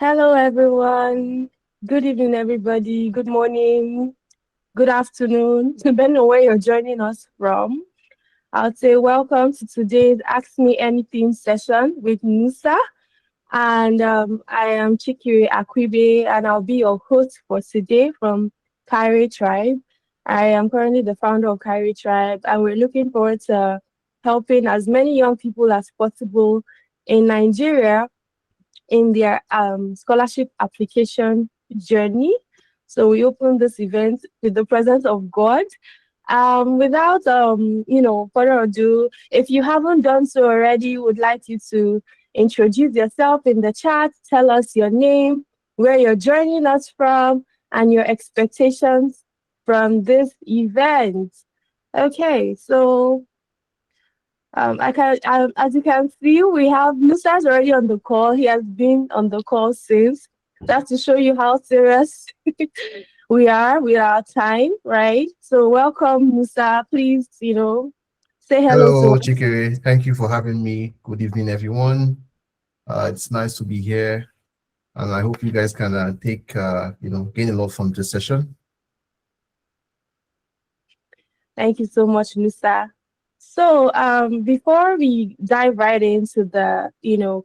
Hello, everyone. Good evening, everybody. Good morning. Good afternoon, depending on where you're joining us from. I'll say welcome to today's Ask Me Anything session with Nusa. And I am Chikiri Akwibe, and I'll be your host for today from Kyrie Tribe. I am currently the founder of Kyrie Tribe, and we're looking forward to helping as many young people as possible in Nigeria in their scholarship application journey. So we open this event with the presence of God. Without further ado, if you haven't done so already, would like you to introduce yourself in the chat, tell us your name, where you're joining us from, and your expectations from this event. Okay, so as you can see, we have Musa's already on the call. He has been on the call since. That's to show you how serious we are with our time, right? So welcome, Musa. Please, say hello to Hello, us. Chikere. Thank you for having me. Good evening, everyone. It's nice to be here, and I hope you guys can gain a lot from this session. Thank you so much, Musa. So before we dive right into the,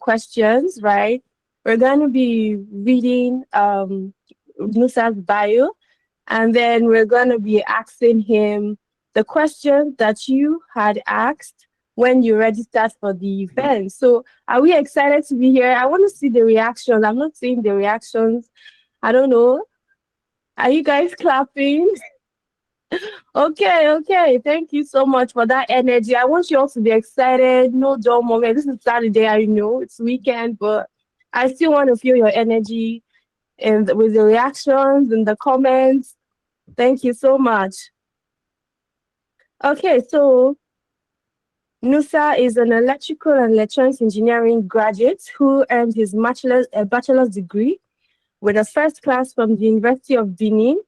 questions, right? We're going to be reading Musa's bio. And then we're going to be asking him the question that you had asked when you registered for the event. So, are we excited to be here? I want to see the reactions. I'm not seeing the reactions. I don't know. Are you guys clapping? Okay, okay. Thank you so much for that energy. I want you all to be excited. No dull moment. This is Saturday. I know it's weekend, but I still want to feel your energy and with the reactions and the comments. Thank you so much. Okay, so Nusa is an electrical and electronics engineering graduate who earned his bachelor's degree with a first class from the University of Benin,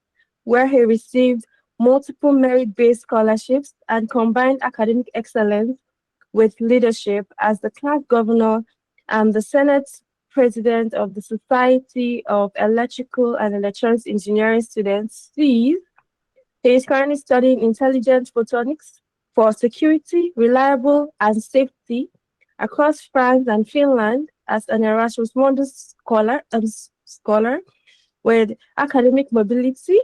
where he received multiple merit-based scholarships and combined academic excellence with leadership as the class governor and the Senate president of the Society of Electrical and Electronics Engineering Students, SEES. He is currently studying intelligent photonics for security, reliable, and safety across France and Finland as an Erasmus Mundus scholar with academic mobility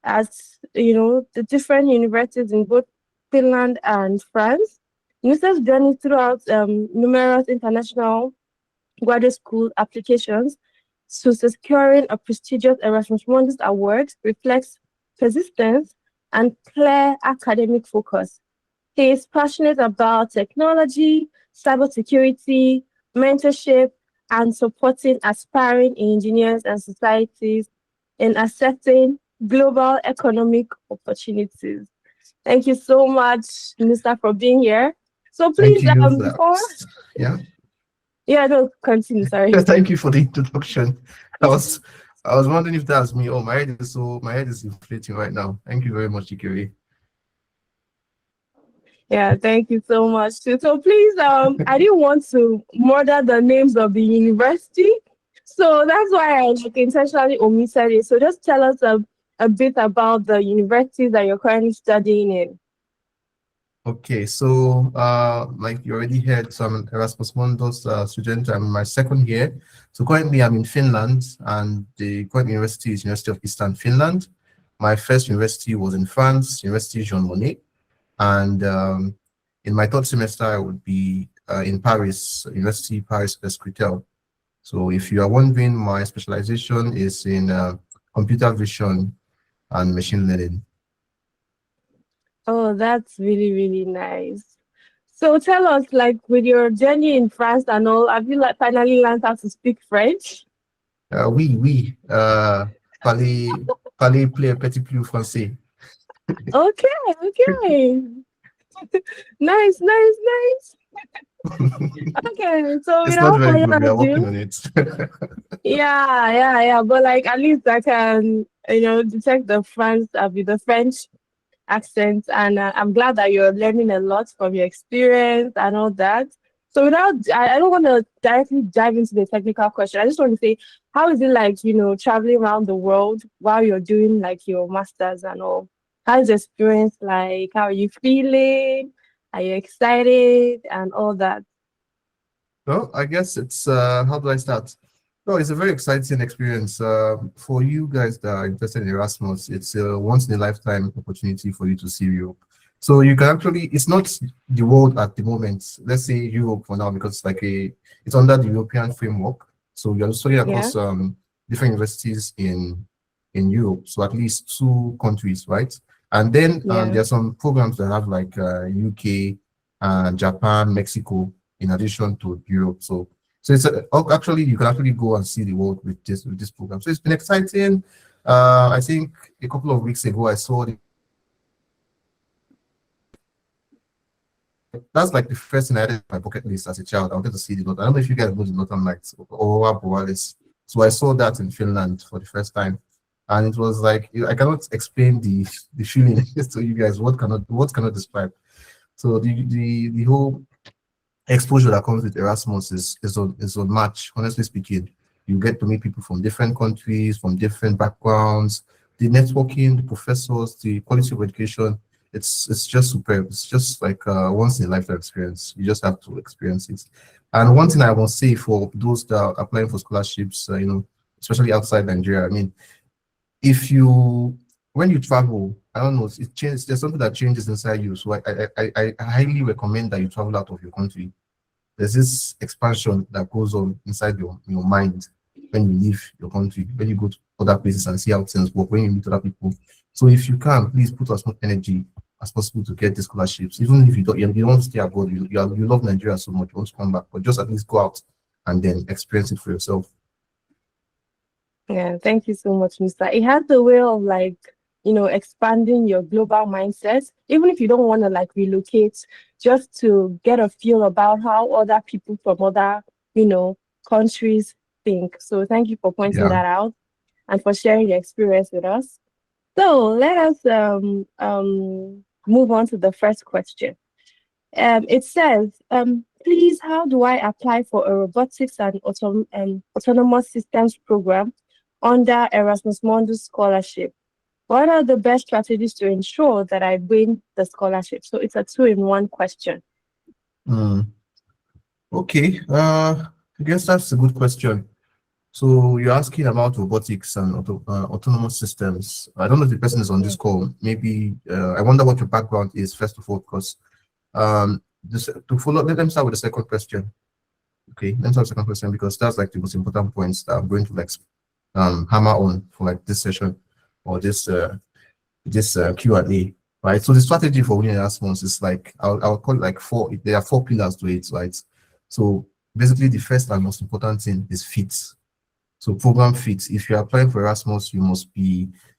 as the different universities in both Finland and France. Nusa's journey throughout numerous international graduate school applications to securing a prestigious Erasmus Mundus award reflects persistence and clear academic focus. He is passionate about technology, cybersecurity, mentorship, and supporting aspiring engineers and societies in assessing global economic opportunities. Thank you so much, Minister, for being here. So Thank please, you. before, Yeah, yeah, no, continue, sorry. thank you for the introduction. I was, I was wondering if that's me. Oh, my head is inflating right now. Thank you very much, Chikere. Yeah, thank you so much. So please, I didn't want to murder the names of the university, so that's why I intentionally omitted it. So just tell us a bit about the universities that you're currently studying in. Okay, so like you already heard, so I'm an Erasmus Mundus student. I'm in my second year. So currently I'm in Finland, and the current university is University of Eastern Finland. My first university was in France, University Jean Monnet, and in my third semester I would be in Paris, University Paris Escritel. So if you are wondering, my specialization is in computer vision and machine learning. Oh, that's really, really nice. So tell us, like, with your journey in France and all, have you like finally learned how to speak French? Oui, parler petit peu français. Okay, okay. Nice, nice, nice. Okay, so It's not without very further good. We are working ado, on it. yeah, yeah, yeah. But like at least I can, detect the French accent, and I'm glad that you're learning a lot from your experience and all that. So without, I don't want to directly dive into the technical question. I just want to say, how is it like, traveling around the world while you're doing like your masters and all? How is the experience like? How are you feeling? Are you excited and all that? Well, I guess it's how do I start? No, it's a very exciting experience. For you guys that are interested in Erasmus, it's a once in a lifetime opportunity for you to see Europe. So you can actually, it's not the world at the moment. Let's say Europe for now, because it's under the European framework. So you're studying Yeah, across different universities in Europe. So at least two countries, right? And then yeah, there are some programs that have like UK, Japan, Mexico, in addition to Europe. So actually you can actually go and see the world with this program. So it's been exciting. I think a couple of weeks ago I saw that's like the first thing I did on my bucket list as a child. I wanted to see the North. I don't know if you guys know the Northern Lights or Aurora Borealis. So I saw that in Finland for the first time, and it was like I cannot explain the feeling to you guys. What cannot describe. So the whole exposure that comes with Erasmus is unmatched. Honestly speaking, you get to meet people from different countries, from different backgrounds. The networking, the professors, the quality of education, it's just superb. It's just like a once in a lifetime experience. You just have to experience it. And one thing I will say for those that are applying for scholarships, especially outside Nigeria, I mean, if you when you travel, I don't know, it changes. There's something that changes inside you. So I highly recommend that you travel out of your country. There's this expansion that goes on inside your mind when you leave your country, when you go to other places and see how things work, when you meet other people. So if you can, please put as much energy as possible to get the scholarships. Even if you don't want to stay abroad, you love Nigeria so much, you want to come back, but just at least go out and then experience it for yourself. yeah. Thank you so much, Mister. It has the way of like, expanding your global mindset, even if you don't want to like relocate, just to get a feel about how other people from other, you know, countries think. So thank you for pointing Yeah. that out and for sharing your experience with us. So let us move on to the first question. It says, please, how do I apply for a robotics and autonomous systems program under Erasmus Mundus scholarship? What are the best strategies to ensure that I win the scholarship? So it's a two-in-one question. Mm. Okay. I guess that's a good question. So you're asking about robotics and autonomous systems. I don't know if the person is on Yeah. this call. Maybe I wonder what your background is first of all, because to follow. Let them start with the second question. Okay, let me start with the second question because that's like the most important points that I'm going to like hammer on for like this session or this Q&A. Right. So the strategy for winning Erasmus is like I'll call it like four. There are four pillars to it. Right. So basically, the first and most important thing is fit. So program fit. If you're applying for Erasmus, you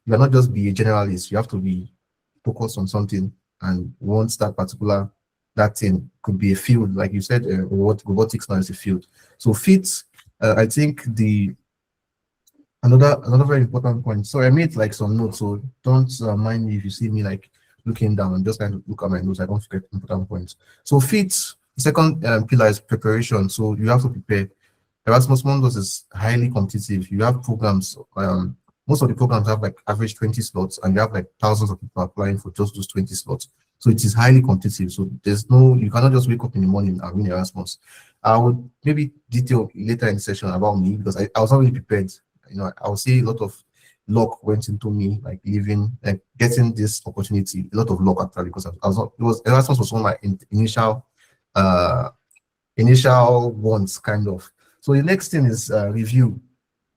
cannot just be a generalist. You have to be focused on something and once that thing could be a field, like you said, robotics now is a field. So fit, I think another very important point. So I made like some notes, so don't mind me if you see me like looking down and just kind of look at my notes. I don't forget important points. So fit, second pillar is preparation. So you have to prepare. Erasmus Mundus is highly competitive. You have programs, most of the programs have like average 20 slots, and you have like thousands of people applying for just those 20 slots. So it is highly competitive. So you cannot just wake up in the morning and win Erasmus. I would maybe detail later in the session about me because I was not really prepared. I would say a lot of luck went into me, like leaving, like getting this opportunity. A lot of luck actually, because I was not, it was Erasmus was one of my uh, initial wants, kind of. So the next thing is review,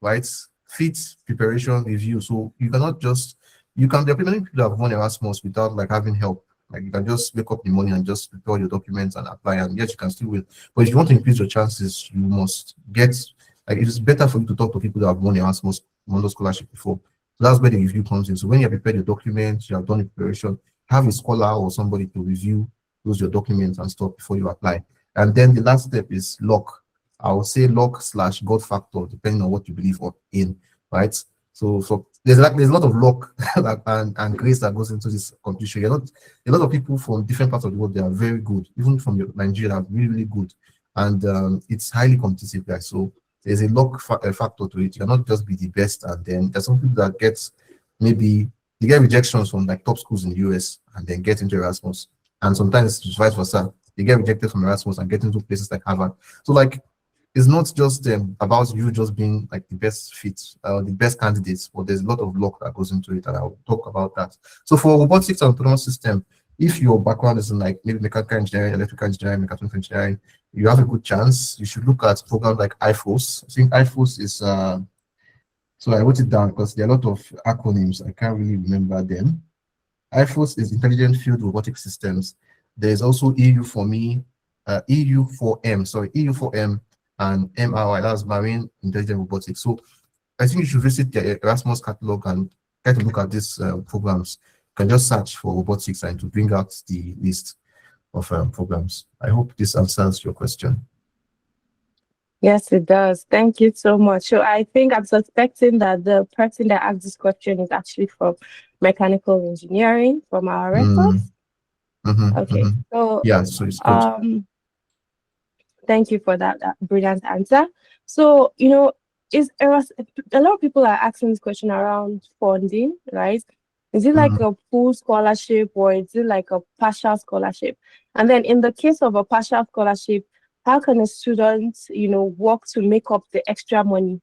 right? Fit, preparation, review. So there are many people that have won Erasmus without like having help. Like you can just wake up in the morning and just prepare your documents and apply, and yes, you can still win. But if you want to increase your chances, you must get like it is better for you to talk to people that have won Erasmus Mundus scholarship before. So that's where the review comes in. So when you have prepared your documents, you have done the preparation, have a scholar or somebody to review those your documents and stuff before you apply. And then the last step is luck. I would say luck slash God factor, depending on what you believe in, right? So there's a lot of luck and grace that goes into this competition. A lot of people from different parts of the world, they are very good, even from Nigeria, are really, really good. and it's highly competitive, guys. So there's a factor to it. You cannot just be the best, and then there's some people that get maybe they get rejections from like top schools in the US and then get into Erasmus, and sometimes it's vice versa. They get rejected from Erasmus and get into places like Harvard. So like it's not just about you just being like the best fit, the best candidates, but there's a lot of luck that goes into it, and I'll talk about that. So for robotics and autonomous system, if your background is in like maybe mechanical engineering, electrical engineering, mechanical engineering, you have a good chance. You should look at programs like IFOS. I think IFOS is so I wrote it down because there are a lot of acronyms. I can't really remember them. IFOS is Intelligent Field Robotic Systems. There's also EU4M, and MRI, that's Marine Intelligent Robotics. So I think you should visit the Erasmus catalog and try to look at these programs. You can just search for robotics and to bring out the list of programs. I hope this answers your question. Yes, it does. Thank you so much. So I think I'm suspecting that the person that asked this question is actually from mechanical engineering from our records. Okay, so yeah, so it's good. Thank you for that brilliant answer. So a lot of people are asking this question around funding, right? Is it like a full scholarship or is it like a partial scholarship? And then in the case of a partial scholarship, how can a student, work to make up the extra money?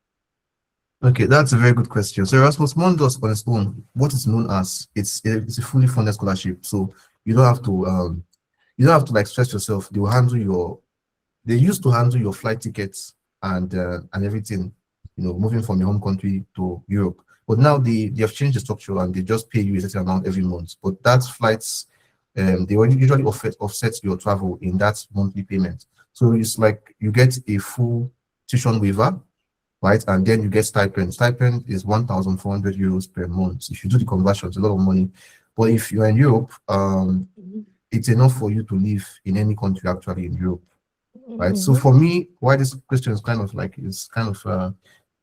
Okay, that's a very good question. So Erasmus Mundus on its own, what is known as it's a fully funded scholarship. So you don't have to like stress yourself. They used to handle your flight tickets and everything, moving from your home country to Europe. But now they have changed the structure and they just pay you a certain amount every month. But that's flights, they usually offset your travel in that monthly payment. So it's like you get a full tuition waiver, right? And then you get stipend. Stipend is 1,400 euros per month. If you do the conversion, it's a lot of money. But if you're in Europe, it's enough for you to live in any country actually in Europe, right? So for me, why this question is kind of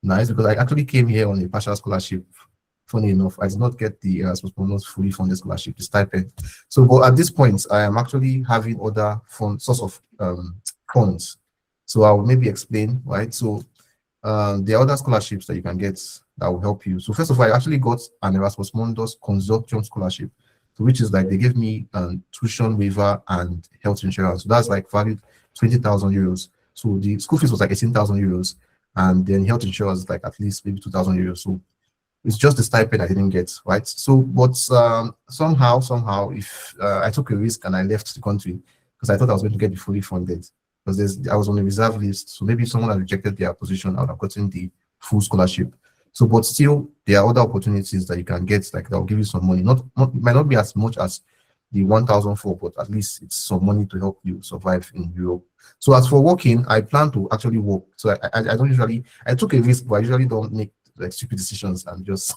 nice, because I actually came here on a partial scholarship. Funny enough, I did not get the Erasmus Mundus fully funded scholarship, the stipend. So, but at this point, I am actually having other source of funds. So I'll maybe explain, right? So there are other scholarships that you can get that will help you. So first of all, I actually got an Erasmus Mundus consortium scholarship, so which is like they gave me tuition waiver and health insurance. So that's like valued 20,000 euros. So the school fees was like 18,000 euros, and then health insurance is like at least maybe 2,000 euros. So it's just the stipend I didn't get, right? So, but somehow, if I took a risk and I left the country because I thought I was going to get it fully funded, because I was on a reserve list. So maybe if someone had rejected their position, I would have gotten the full scholarship. So, but still, there are other opportunities that you can get, like that will give you some money. It might not be as much as the 1,004, but at least it's some money to help you survive in Europe. So as for working, I plan to actually work. So I don't usually, I took a risk, but I usually don't make like stupid decisions and just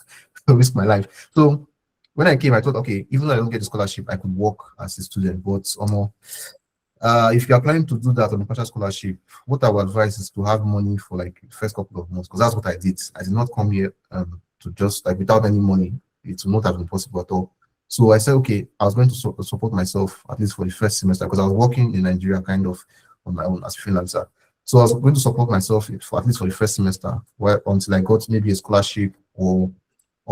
risk my life. So when I came, I thought, okay, even though I don't get the scholarship, I could work as a student. But if you are planning to do that on a partial scholarship, what I would advise is to have money for like the first couple of months, because that's what I did. I did not come here to just like without any money. It would not have been possible at all. So I said, okay, I was going to support myself at least for the first semester, because I was working in Nigeria kind of on my own as a freelancer. So I was going to support myself for at least for the first semester, until I got maybe a scholarship or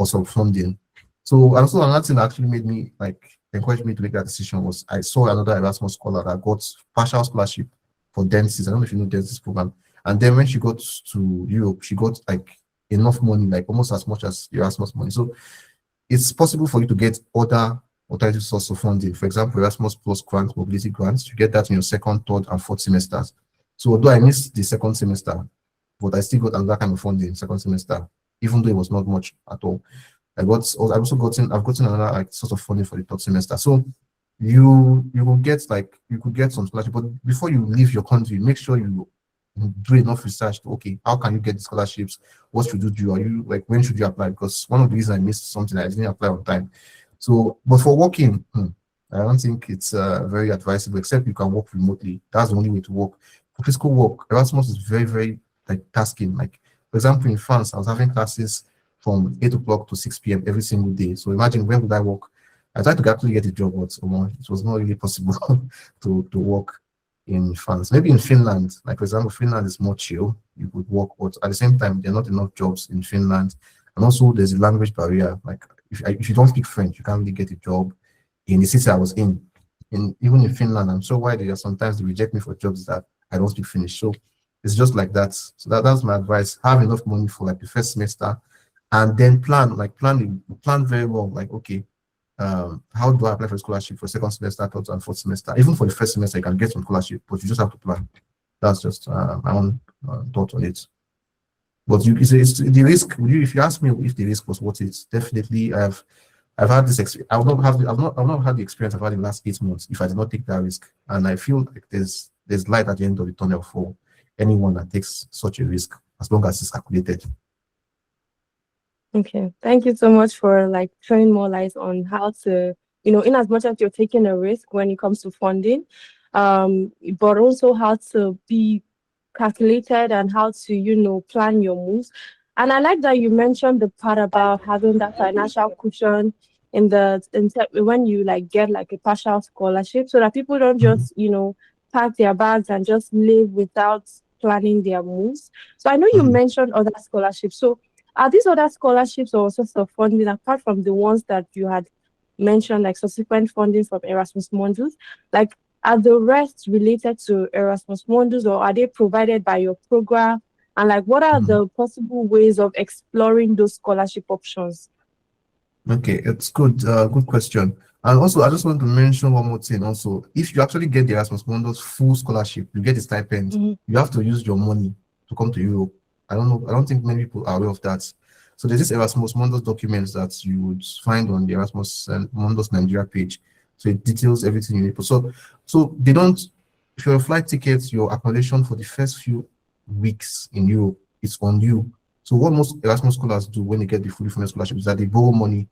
some funding. So and also another thing that actually made me like encouraged me to make that decision was I saw another Erasmus scholar that got partial scholarship for dentists. I don't know if you know dentist program. And then when she got to Europe, she got like enough money, like almost as much as Erasmus money. So it's possible for you to get other alternative source of funding. For example, Erasmus Plus grants, mobility grants. You get that in your second, third, and fourth semesters. So although I missed the second semester, but I still got another kind of funding second semester, even though it was not much at all. I've gotten another like sort of funding for the third semester. So you could get some scholarship, but before you leave your country, make sure you do enough research to, okay, how can you get the scholarships? What should you do? Are you like, when should you apply? Because one of the reasons I missed something, I didn't apply on time. So, but for working, I don't think it's very advisable, except you can work remotely. That's the only way to work. For physical work, Erasmus is very, very like tasking. Like, for example, in France, I was having classes from 8 o'clock to 6 p.m. every single day. So imagine, when would I work? I tried to actually get a job, but it was not really possible to work in France. Maybe in Finland, like for example, Finland is more chill. You could work, but at the same time, there are not enough jobs in Finland. And also there's a language barrier. Like if you don't speak French, you can't really get a job in the city I was in. Even in Finland, I'm sure why they are sometimes they reject me for jobs that I don't speak Finnish. So it's just like that. So that's my advice. Have enough money for like the first semester, and then plan very well. Like, okay, how do I apply for scholarship for second semester, third and fourth semester? Even for the first semester, you can get some scholarship, but you just have to plan. That's just my own thought on it. But it's the risk. If you ask me if the risk was worth it, definitely I've had this experience. I've not had the experience I've had in the last 8 months if I did not take that risk. And I feel like there's light at the end of the tunnel for anyone that takes such a risk, as long as it's calculated. Okay, thank you so much for like throwing more light on how to, in as much as you're taking a risk when it comes to funding, but also how to be calculated and how to, plan your moves. And I like that you mentioned the part about having that financial cushion when you like get like a partial scholarship, so that people don't Mhm. just, pack their bags and just live without planning their moves. So I know you Mhm. mentioned other scholarships. So are these other scholarships or sources of funding apart from the ones that you had mentioned, like subsequent funding from Erasmus Mundus? Like, are the rest related to Erasmus Mundus, or are they provided by your program? And like, what are Mhm. the possible ways of exploring those scholarship options? Okay, it's good. Good question. And also, I just want to mention one more thing. Also, if you actually get the Erasmus Mundus full scholarship, you get a stipend. Mhm. You have to use your money to come to Europe. I don't know. I don't think many people are aware of that. So there's this Erasmus Mundus documents that you would find on the Erasmus Mundus Nigeria page. So it details everything you need. So they don't. If your flight tickets, your accommodation for the first few weeks in Europe, it's on you. So what most Erasmus scholars do when they get the fully funded scholarship is that they borrow money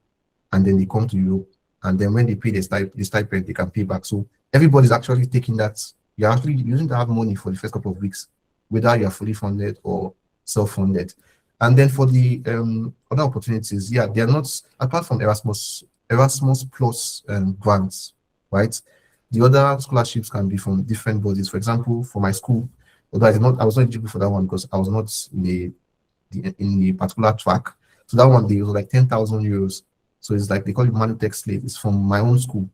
and then they come to you, and then when they pay the stipend, they can pay back. So everybody's actually taking that. You're actually using to have money for the first couple of weeks, whether you're fully funded or self-funded. And then for the other opportunities, yeah, they're not apart from Erasmus Plus grants, right? The other scholarships can be from different bodies. For example, for my school, although I was not eligible for that one because I was not in the particular track. So that one day was like 10,000 euros. So it's like they call it Manutech Slate. It's from my own school,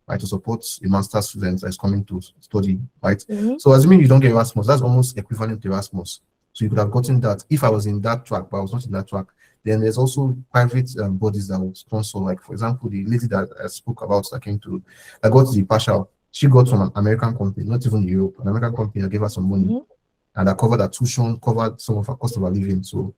right, to support a master's student that's coming to study, right? Mhm. So assuming you don't get Erasmus, that's almost equivalent to Erasmus. So you could have gotten that if I was in that track, but I was not in that track. Then there's also private bodies that would sponsor, like for example, the lady that I spoke about that got the partial. She got from an American company, not even Europe, an American company that gave her some money Mhm. and that covered her tuition, covered some of her cost of her living. So,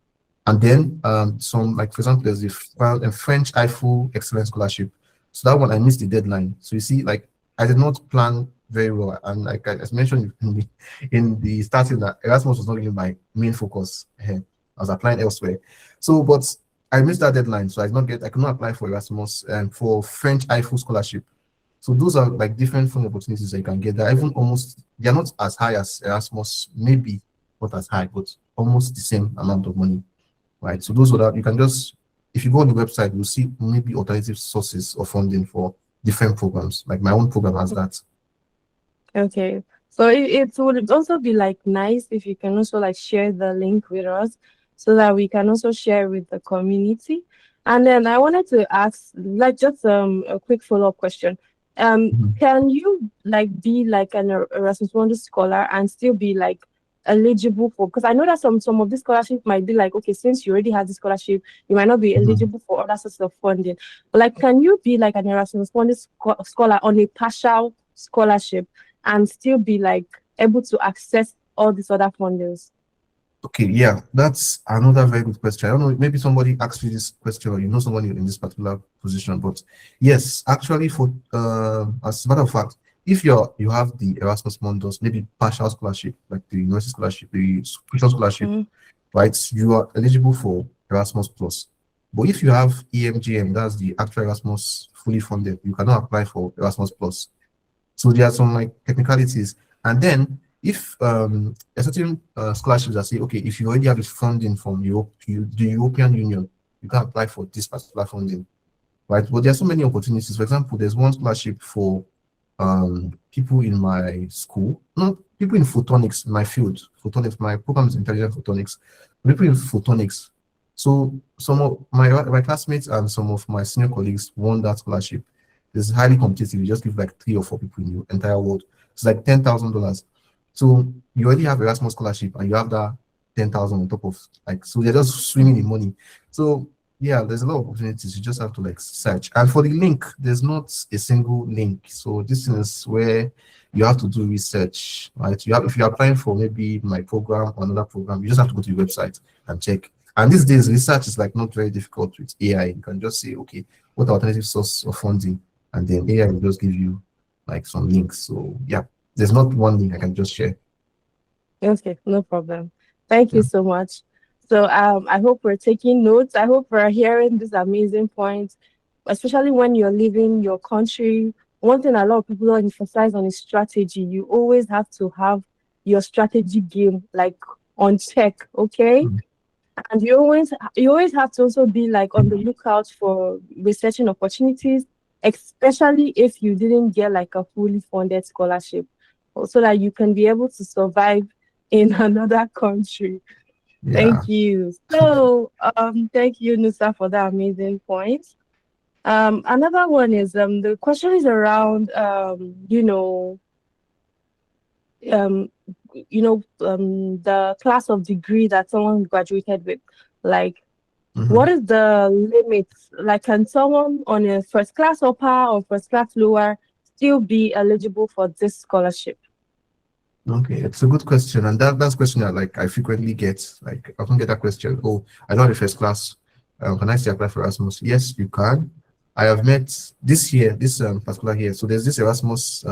and then some, like for example, there's a French IFU Excellence Scholarship. So that one I missed the deadline. So you see, like I did not plan very well, and like I mentioned in the starting that Erasmus was not really my main focus. I was applying elsewhere. So, but I missed that deadline, so I could not apply for Erasmus and for French IFU scholarship. So those are like different fund opportunities that you can get. They're not as high as Erasmus, maybe not as high, but almost the same amount of money, right? So those are that you can just, if you go on the website, you'll see maybe alternative sources of funding for different programs. Like my own program has that. Okay. So it would also be like nice if you can also like share the link with us so that we can also share with the community. And then I wanted to ask like just a quick follow-up question. Mhm. Can you like be like an Erasmus Mundus scholar and still be like eligible for, because I know that some of these scholarships might be like, okay, since you already have the scholarship, you might not be Mhm. eligible for other sorts of funding. But like, can you be like an Erasmus Mundus scholar on a partial scholarship and still be like able to access all these other fundings? Okay, yeah, that's another very good question. I don't know, maybe somebody asked you this question or you know somebody in this particular position, but yes, actually, for as a matter of fact, if you have the Erasmus Mundus, maybe partial scholarship, like the university scholarship, the Christian scholarship, Mm. right, you are eligible for Erasmus Plus. But if you have EMGM, that's the actual Erasmus fully funded, you cannot apply for Erasmus Plus. So there are some like technicalities. And then if a certain scholarships that say, okay, if you already have this funding from the European Union, you can apply for this particular funding, right? But there are so many opportunities. For example, there's one scholarship for people in my school. No, people in photonics, in my field, photonics, my program is intelligent photonics, people in photonics. So some of my classmates and some of my senior colleagues won that scholarship. It's highly competitive. You just give like 3 or 4 people in the entire world. It's like $10,000. So you already have Erasmus scholarship and you have that 10,000 on top of, like, so they're just swimming in money. So yeah, there's a lot of opportunities. You just have to like search. And for the link, there's not a single link. So this is where you have to do research, right? You have, if you're applying for maybe my program or another program, you just have to go to the website and check. And these days, research is like not very difficult with AI. You can just say, okay, what alternative source of funding? And then AI will just give you like some links. So yeah, there's not one link I can just share. Okay, no problem. Thank Yeah. you so much. So I hope we're taking notes. I hope we're hearing these amazing points, especially when you're leaving your country. One thing a lot of people don't emphasize on is strategy. You always have to have your strategy game like on check, okay? Mm. And you always have to also be like on the lookout for researching opportunities, especially if you didn't get like a fully funded scholarship, so that you can be able to survive in another country. Yeah. Thank you. So thank you, Nusa, for that amazing point. Another one is the question is around um the class of degree that someone graduated with. Like, what Mhm. is the limit? Like, can someone on a first class upper or first class lower still be eligible for this scholarship? Okay, it's a good question, and that's a question that like I frequently get. Like I often get that question. Oh, I don't have a first class. Can I still apply for Erasmus? Yes, you can. I have met this year, this particular year. So there's this Erasmus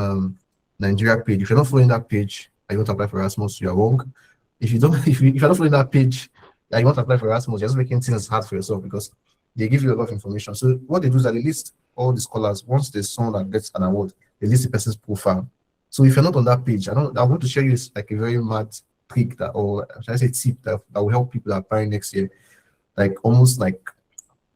Nigeria page. If you're not following that page, and you want to apply for Erasmus, you're wrong. If you don't, if you're not following that page, and you want to apply for Erasmus, you're just making things hard for yourself because they give you a lot of information. So what they do is that they list all the scholars. Once there's someone that gets an award, they list the person's profile. So if you're not on that page, I want to share you like a very mad trick that, or should I say tip that will help people that are applying next year. Like almost like,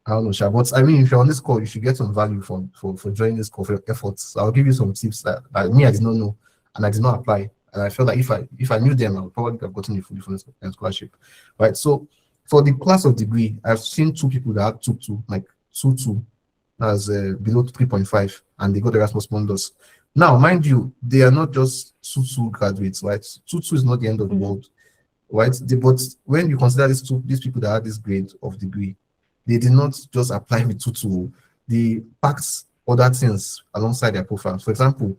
I don't know, Sha, but I mean, if you're on this call, you should get some value for joining this call for your efforts. So I'll give you some tips that me I did not know and I did not apply. And I felt like if I knew them, I would probably have gotten a fully funded scholarship. Right. So for the class of degree, I've seen 2 people that had 2-2, like 2-2 as below 3.5, and they got Erasmus Mundus. Now, mind you, they are not just 2-2 graduates, right? 2-2 is not the end of the Mhm. world, right? But when you consider these people that had this grade of degree, they did not just apply with 2-2. They packed other things alongside their profile. For example,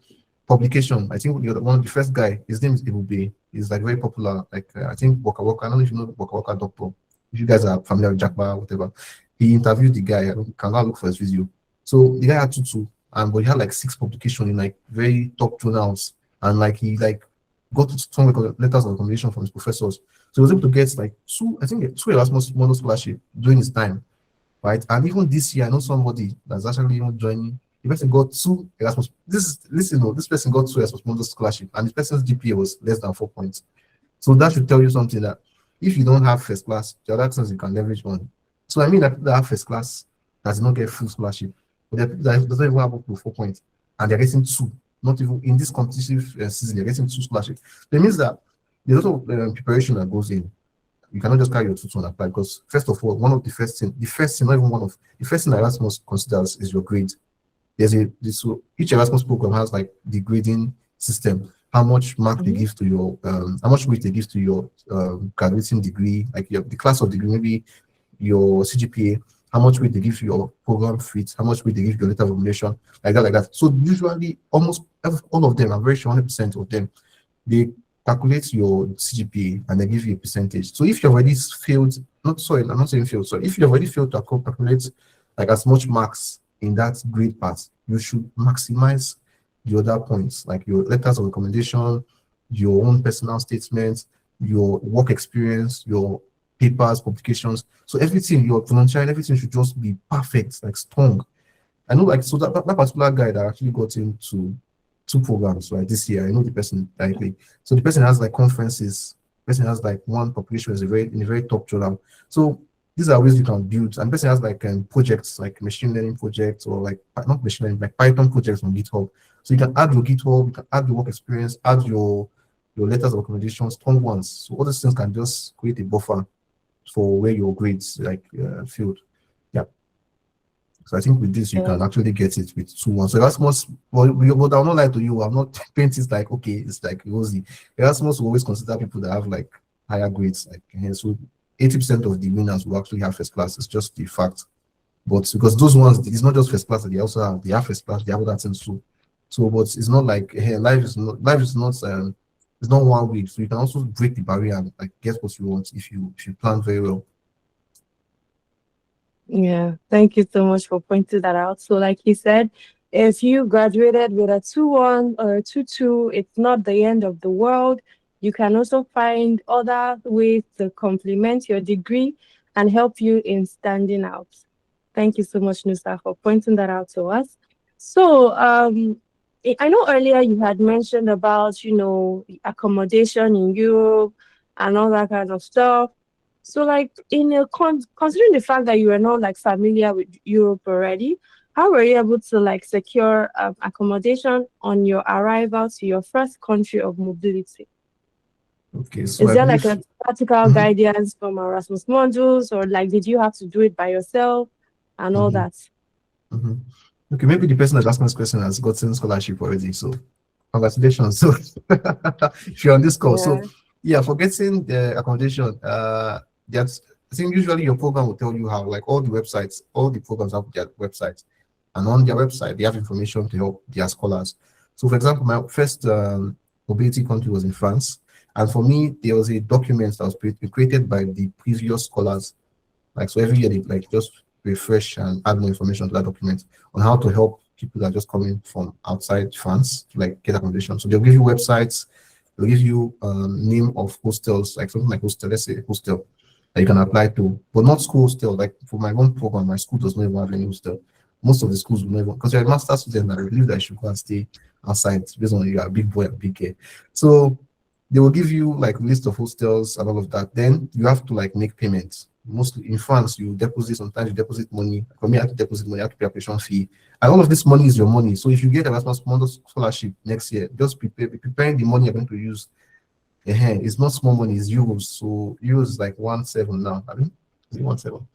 publication. I think one of the first guy, his name is Ibube. He's like very popular. Like I think Waka Waka. I don't know if you know Waka Waka Doctor. If you guys are familiar with Jackba, whatever. He interviewed the guy. You can now look for his video. So the guy had 2-2, and but he had like 6 publications in like very top journals, and like he like got some letters of recommendation from his professors. So he was able to get like I think 2 Erasmus Mundus scholarship during his time, right? And even this year, I know somebody that's actually even joining. The person got 2 Erasmus. This person got 2 Erasmus Mundus scholarship, and the person's GPA was less than 4 points. So that should tell you something that if you don't have first class, the other things you can leverage on. So I mean that people that have first class does not get full scholarship, but there are people that doesn't even have up to 4 points, and they're getting 2. Not even in this competitive season, they're getting 2 scholarships. That means that there's a lot of preparation that goes in. You cannot just carry your 2-2 and apply because first of all, one of the first thing, not even one of the first thing that Erasmus considers is your grade. So each Erasmus program has like the grading system, how much mark they Mhm. give to your how much weight they give to your graduating degree, like the class of degree, maybe your CGPA, how much weight they give to your program fit, how much weight they give to your letter of recommendation, like that. So usually almost all of them, I'm very sure 100% of them, they calculate your CGPA and they give you a percentage. So if you already failed, not sorry, I'm not saying failed, so if you already failed to calculate like as much marks in that grade part, you should maximize the other points, like your letters of recommendation, your own personal statements, your work experience, your papers, publications. So everything, your volunteering, everything should just be perfect, like strong. I know, like, so that particular guy that actually got into 2 programs, right, this year, I know the person directly. So the person has like conferences, the person has like one publication is in a very top journal. So these are ways you can build, and the person has like projects, like machine learning projects, or like not machine learning, like Python projects on GitHub. So you can add your GitHub, you can add your work experience, add your your letters of accommodation, strong ones. So all these things can just create a buffer for where your grades filled. Yeah. So I think with this you can actually get it with 2-1. So Erasmus, but I'll not lie to you, I'm not painting it like okay, it's like rosy. Erasmus will always consider people that have like higher grades, like so 80% of the winners will actually have first class. It's just the fact. But because those ones, it's not just first class, they have first class, they have other things too. So, but it's not like it's not one way. So you can also break the barrier and like get what you want if you plan very well. Yeah, thank you so much for pointing that out. So, like you said, if you graduated with a 2-1 or a 2-2, it's not the end of the world. You can also find other ways to complement your degree and help you in standing out. Thank you so much, Nusa, for pointing that out to us. So, I know earlier you had mentioned about, accommodation in Europe and all that kind of stuff. So, like, considering the fact that you were not like familiar with Europe already, how were you able to like secure accommodation on your arrival to your first country of mobility? Okay, so Is I there like believe. a practical Mhm, guidance from Erasmus Mundus, or like did you have to do it by yourself and all mhm, that? mhm. Okay, maybe the person that asked me this question has gotten scholarship already. So congratulations. So if you're on this call, so Yeah. yeah, for getting the accommodation, that's I think usually your program will tell you how, like all the websites, all the programs have their websites, and on their website they have information to help their scholars. So, for example, my first mobility country was in France, and for me there was a document that was created by the previous scholars. Like so, every year they like just refresh and add more information to that document on how to help people that are just coming from outside France to like get accommodation. So they'll give you websites, they'll give you name of hostels, like something like hostel, let's say hostel that you can apply to, but not school hostel. Like for my own program, my school does not even have any hostel. Most of the schools will not even because you're a master student, I believe that you should go and stay outside based on you're a big boy and big girl. So they will give you like list of hostels and all of that. Then you have to like make payments. Mostly in France, you deposit, sometimes you deposit money. For me, I have to deposit money, I have to pay application fee. And all of this money is your money. So if you get a Erasmus Mundus scholarship next year, just be preparing the money you're going to use. It's not small money, it's euros. So euros is like 1.7 now. I mean, is it 1.7?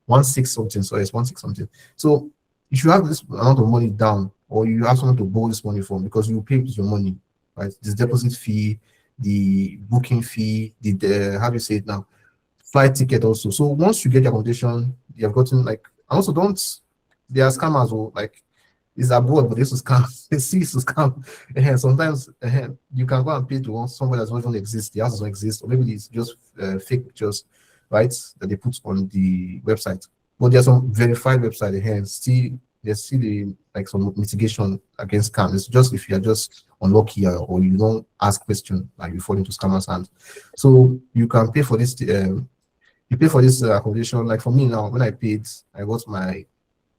1.6 something. So it's 1.6 something. So if you have this amount of money down, or you have someone to borrow this money from, because you pay with your money, right? This deposit fee, the booking fee, the how do you say it now? Flight ticket also. So once you get your accommodation, you have gotten like, and also don't, there are scammers who like, it's abroad, but this is scam. They see it's a scam. Sometimes you can go and pay to somewhere that doesn't even exist. The house doesn't exist, or maybe it's just fake pictures, right? That they put on the website. But there's some verified website here. Still, there's still like some mitigation against scam. It's just if you are just unlucky or you don't ask questions, like you fall into scammers' hands. So you can pay for this. You pay for this accommodation. Like for me now, when I paid, I got my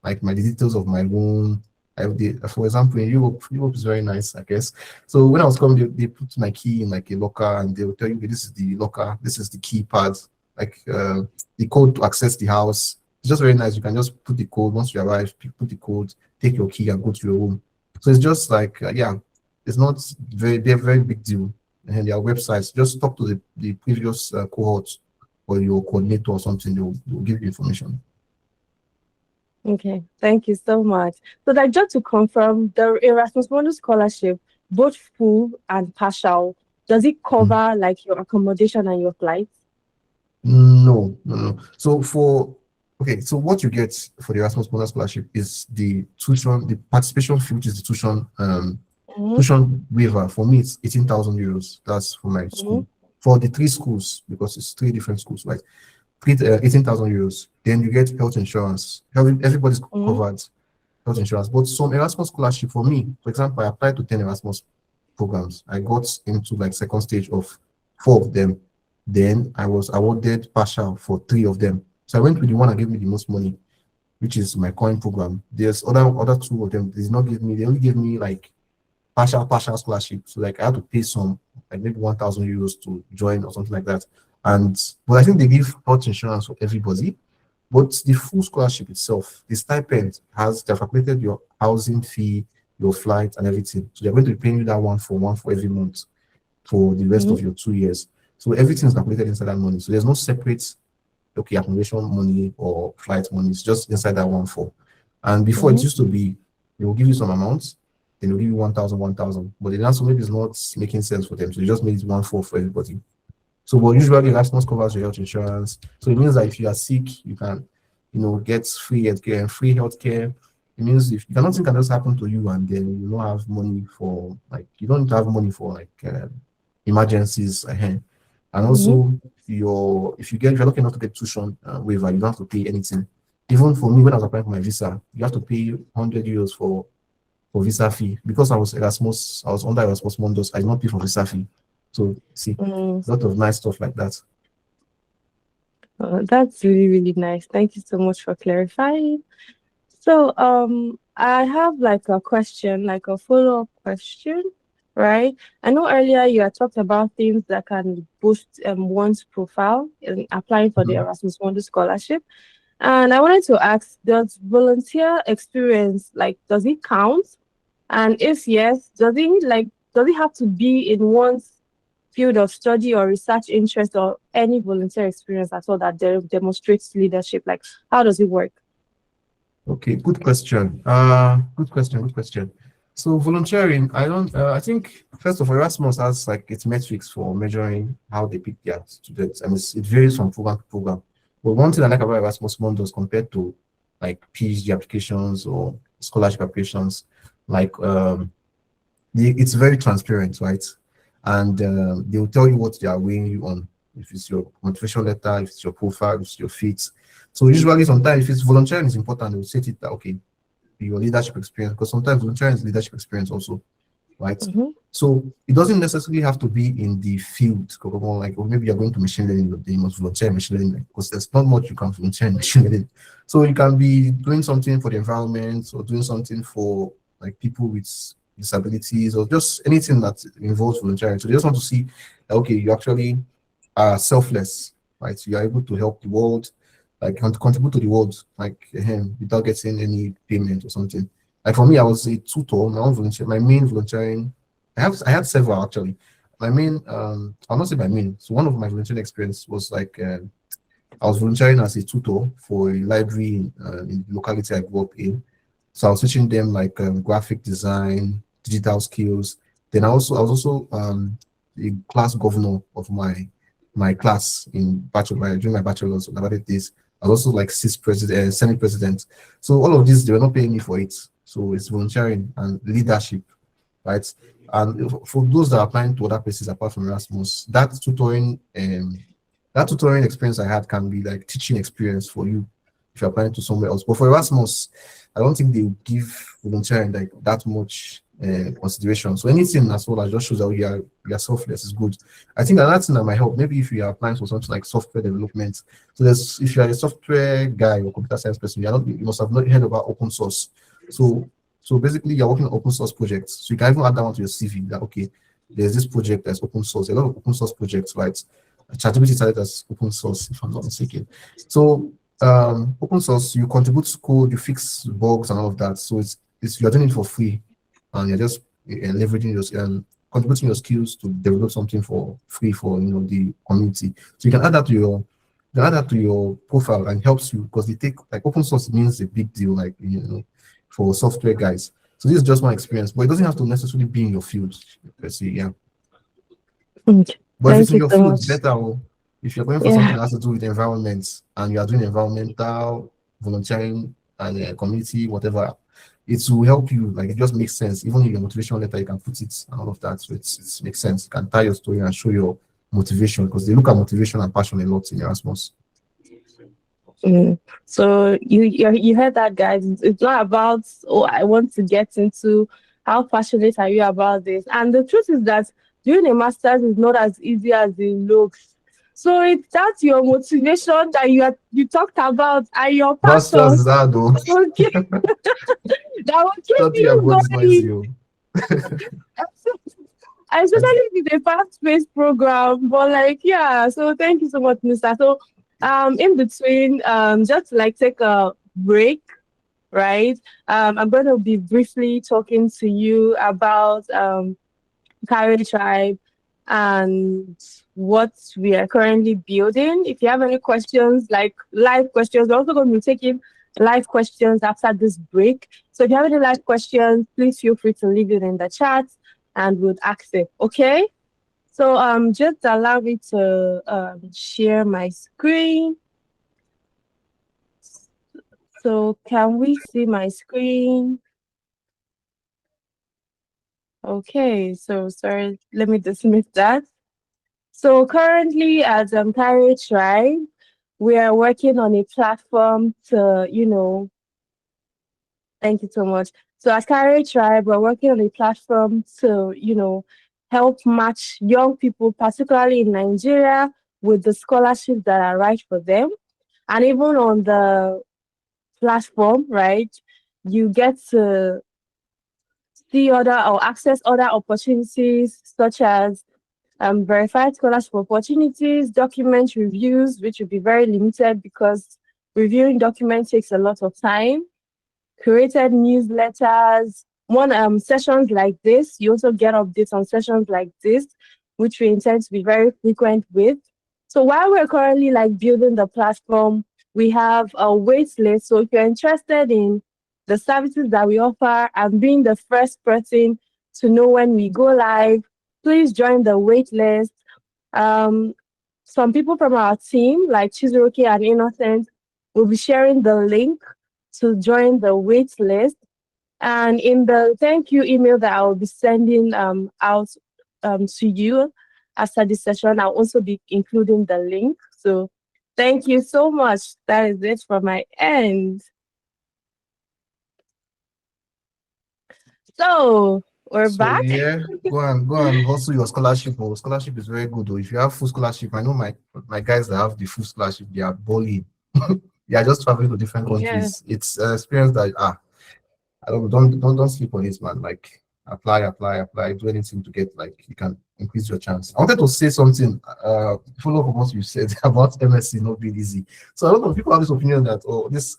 like my details of my room. I have the, for example, in Europe, Europe is very nice, I guess. So when I was coming, they put my key in like a locker, and they will tell you, "Okay, this is the locker, this is the keypad, like the code to access the house." It's just very nice. You can just put the code once you arrive, put the code, take your key, and go to your room. So it's just like yeah, it's not they're very big deal. And their websites, just talk to the previous cohort or your coordinator or something. They'll give you information. Okay, thank you so much. So, like, just to confirm, the Erasmus Mundus scholarship, both full and partial, does it Mm. cover like your accommodation and your flights? No, no, no. So for okay, so what you get for the Erasmus Mundus scholarship is the tuition, the participation fee, which is the Mm-hmm. tuition waiver. For me, it's 18,000 euros. That's for my Mm-hmm. school. For the three schools, because it's three different schools, right? 18,000 euros. Then you get health insurance. Everybody's Mm-hmm. covered health insurance. But some Erasmus scholarship for me, for example, I applied to 10 Erasmus programs. I got into like second stage of four of them. Then I was awarded partial for three of them. So I went with the one that gave me the most money, which is my coin program. There's other two of them. They did not give me. They only gave me like partial scholarship. So like I had to pay some like maybe 1,000 euros to join or something like that. And but I think they give health insurance for everybody. But the full scholarship itself, the stipend has they've calculated your housing fee, your flight, and everything. So they're going to be paying you that one for every month. for the rest of your 2 years. So everything is calculated inside that money. So there's no separate, okay, accommodation money or flight money. It's just inside that 1,400. And before it used to be, they will give you some amounts, then they'll give you 1,000, 1,000. But then also maybe it's not making sense for them. So they just made it 1,400 for everybody. So, but usually Erasmus covers your health insurance. So it means that if you are sick, you can, get free healthcare and free healthcare. It means if nothing can just happen to you and then you don't have money for you don't have money for emergencies ahead. And also if you're lucky enough to get tuition waiver, you don't have to pay anything. Even for me, when I was applying for my visa, you have to pay €100 for visa fee. Because I was under Erasmus Mundus, I did not pay for visa fee. So see, a lot of nice stuff like that. That's really, really nice. Thank you so much for clarifying. So I have a question, a follow-up question, right? I know earlier you had talked about things that can boost one's profile in applying for the Erasmus Mundus scholarship. And I wanted to ask, does volunteer experience, does it count? And if yes, does it have to be in one's field of study or research interest or any volunteer experience at all that demonstrates leadership? How does it work? Okay, good question. Good question. So volunteering, I think first of all, Erasmus has its metrics for measuring how they pick their students, and it varies from program to program. But one thing I like about Erasmus Mundus compared to PhD applications or scholarship applications, it's very transparent, right? And they will tell you what they are weighing you on. If it's your motivation letter, if it's your profile, if it's your fit. So usually sometimes if it's volunteering is important, they will set it that okay, your leadership experience, because sometimes volunteering is leadership experience also, right? So it doesn't necessarily have to be in the field, or maybe you're going to machine learning, you must volunteer in machine learning, because there's not much you can volunteer in machine learning. So you can be doing something for the environment or doing something for people with disabilities or just anything that involves volunteering. So they just want to see that okay, you actually are selfless, right? So you are able to help the world, contribute to the world, without getting any payment or something. For me, I was a tutor. My main volunteering. I had several actually. My main, I'll not say my main. So one of my volunteering experience was I was volunteering as a tutor for a library in the locality I grew up in. So I was teaching them graphic design, digital skills. Then I was also the class governor of my class during my bachelor's. So about this, I was also senate president. So all of this, they were not paying me for it. So it's volunteering and leadership, right? And for those that are applying to other places apart from Erasmus, that tutoring experience I had can be teaching experience for you if you're applying to somewhere else. But for Erasmus, I don't think they will give volunteering that much consideration. So anything as well as just shows that you are selfless is good. I think another thing that might help, maybe if you are applying for something like software development. So if you are a software guy or computer science person, you must have not heard about open source. So basically you're working on open source projects. So you can even add that one to your CV that okay, there's this project that's open source. A lot of open source projects, right? ChatGPT started as open source, if I'm not mistaken. So open source, you contribute to code, you fix bugs and all of that. So you're doing it for free, and you're just leveraging your contributing your skills to develop something for free for the community. So you can add that to your profile, and helps you because they take open source means a big deal for software guys. So this is just my experience, but it doesn't have to necessarily be in your field per se. Yeah. Okay. But if it's in your so field, much. better. If you're going for something that has to do with environment and you are doing environmental volunteering and community, whatever, it will help you. It just makes sense. Even in your motivation letter, you can put it and all of that. So it makes sense. You can tie your story and show your motivation because they look at motivation and passion a lot in Erasmus. So you heard that, guys. It's not about I want to get into how passionate are you about this. And the truth is that doing a master's is not as easy as it looks. So that's your motivation that you talked about and your passion. Masters that though. Okay. That will keep you going. Especially with the fast-paced program, but so thank you so much, Mr. So in between, just to take a break, right? I'm going to be briefly talking to you about Carrier Tribe, and what we are currently building. If you have any questions, like live questions, we're also going to be taking live questions after this break. So if you have any live questions, please feel free to leave it in the chat and we'll ask it. Okay? So just allow me to share my screen. So can we see my screen? Okay, so sorry, let me dismiss that. So currently as Carrier Tribe, we are working on a platform to, thank you so much. So as Carrier Tribe, we're working on a platform to, help match young people, particularly in Nigeria, with the scholarships that are right for them. And even on the platform, right, you get to see other or access other opportunities such as verified scholarship opportunities, document reviews, which will be very limited because reviewing documents takes a lot of time, created newsletters, one sessions like this. You also get updates on sessions like this, which we intend to be very frequent with. So while we're currently like building the platform, we have a wait list. So if you're interested in the services that we offer and being the first person to know when we go live, please join the wait list. Um, some people from our team, like Chizuroke and Innocent, will be sharing the link to join the wait list. And in the thank you email that I will be sending out to you after this session, I'll also be including the link. So thank you so much. That is it from my end. So we're So back. yeah, go and hustle your scholarship. Oh, scholarship is very good. Though. If you have full scholarship, I know my guys that have the full scholarship, they are balling. They are just traveling to different Yeah. countries. It's an experience that I don't sleep on it, man. Like apply, do anything to get like you can increase your chance. I wanted to say something, follow up on what you said about MSc not being easy. So a lot of people have this opinion that this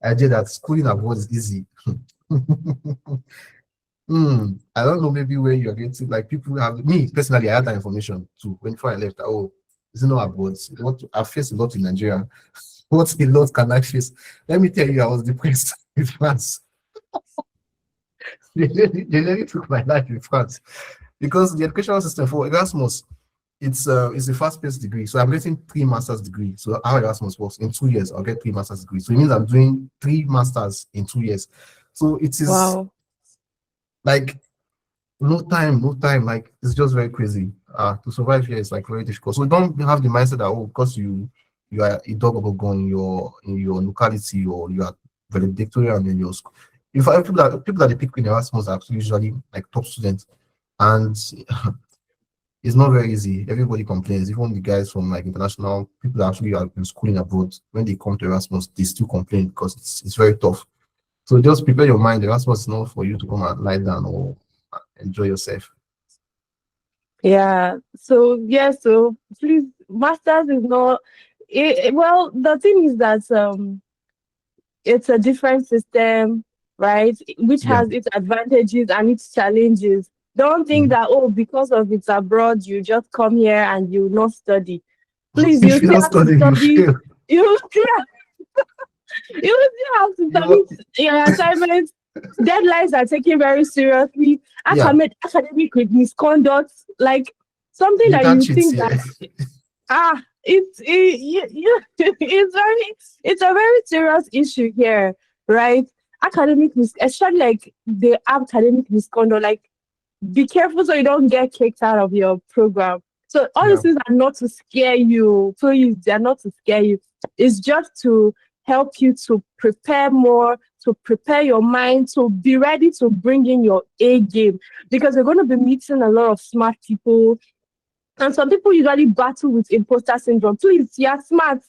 idea that schooling abroad is easy. I don't know maybe where you're getting like people have me personally, I had that information too when before I left. Oh, is it not abroad? What I faced a lot in Nigeria. What a lot can I face? Let me tell you, I was depressed in France. They nearly took my life in France because the educational system for Erasmus, it's a fast-paced degree. So I'm getting 3 master's degree. So how Erasmus works in 2 years, I'll get 3 master's degree. So it means I'm doing 3 masters in 2 years. So it is Wow. like no time. Like it's just very crazy. To survive here is like very difficult. So don't have the mindset that because you are a dog of a gun in your locality or you are valedictorian in your school. If people that they pick in Erasmus are actually usually like top students, and it's not very easy. Everybody complains. Even the guys from like international people that actually are in schooling abroad, when they come to Erasmus, they still complain because it's very tough. So just prepare your mind. Erasmus is not for you to come and lie down or enjoy yourself. Yeah. So yeah. So please, masters is not. Well, the thing is that it's a different system, right? Which Yeah. has its advantages and its challenges. Don't think Mhm. that, oh, because of it's abroad, you just come here and you not study. Please, you If you still don't have to study, you study. fail. You still, you still have to You submit your assignments. Deadlines are taken very seriously. yeah, Academic misconduct, like something you that can't you cheat think here. that it's a very serious issue here, right? Especially like the academic misconduct, like be careful so you don't get kicked out of your program. So all these Yeah. things are not to scare you. Please, they're not to scare you. It's just to help you to prepare more, to prepare your mind, to be ready to bring in your A game. Because you're going to be meeting a lot of smart people, and some people usually battle with imposter syndrome. Please, you're smart.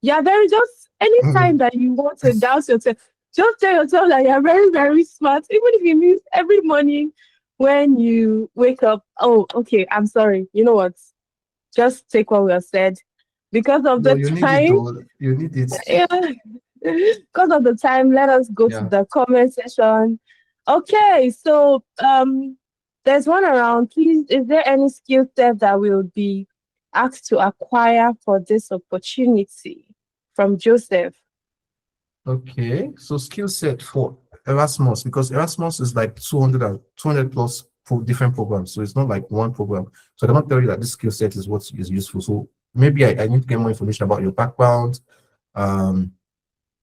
You're very just anytime that you want to doubt yourself, just tell yourself that you're very, very smart. Even if it means every morning when you wake up, oh, okay, I'm sorry. You know what? Just take what we have said. Because of No, the you need it time, though. You need it. yeah. Because of the time, let us go to Yeah. the comment section. Okay, so There's one around. Please, is there any skill set that will be asked to acquire for this opportunity? From Joseph. Okay, so skill set for Erasmus, because Erasmus is like 200 plus different programs. So it's not like one program. So I cannot tell you that this skill set is what is useful. So maybe I need to get more information about um,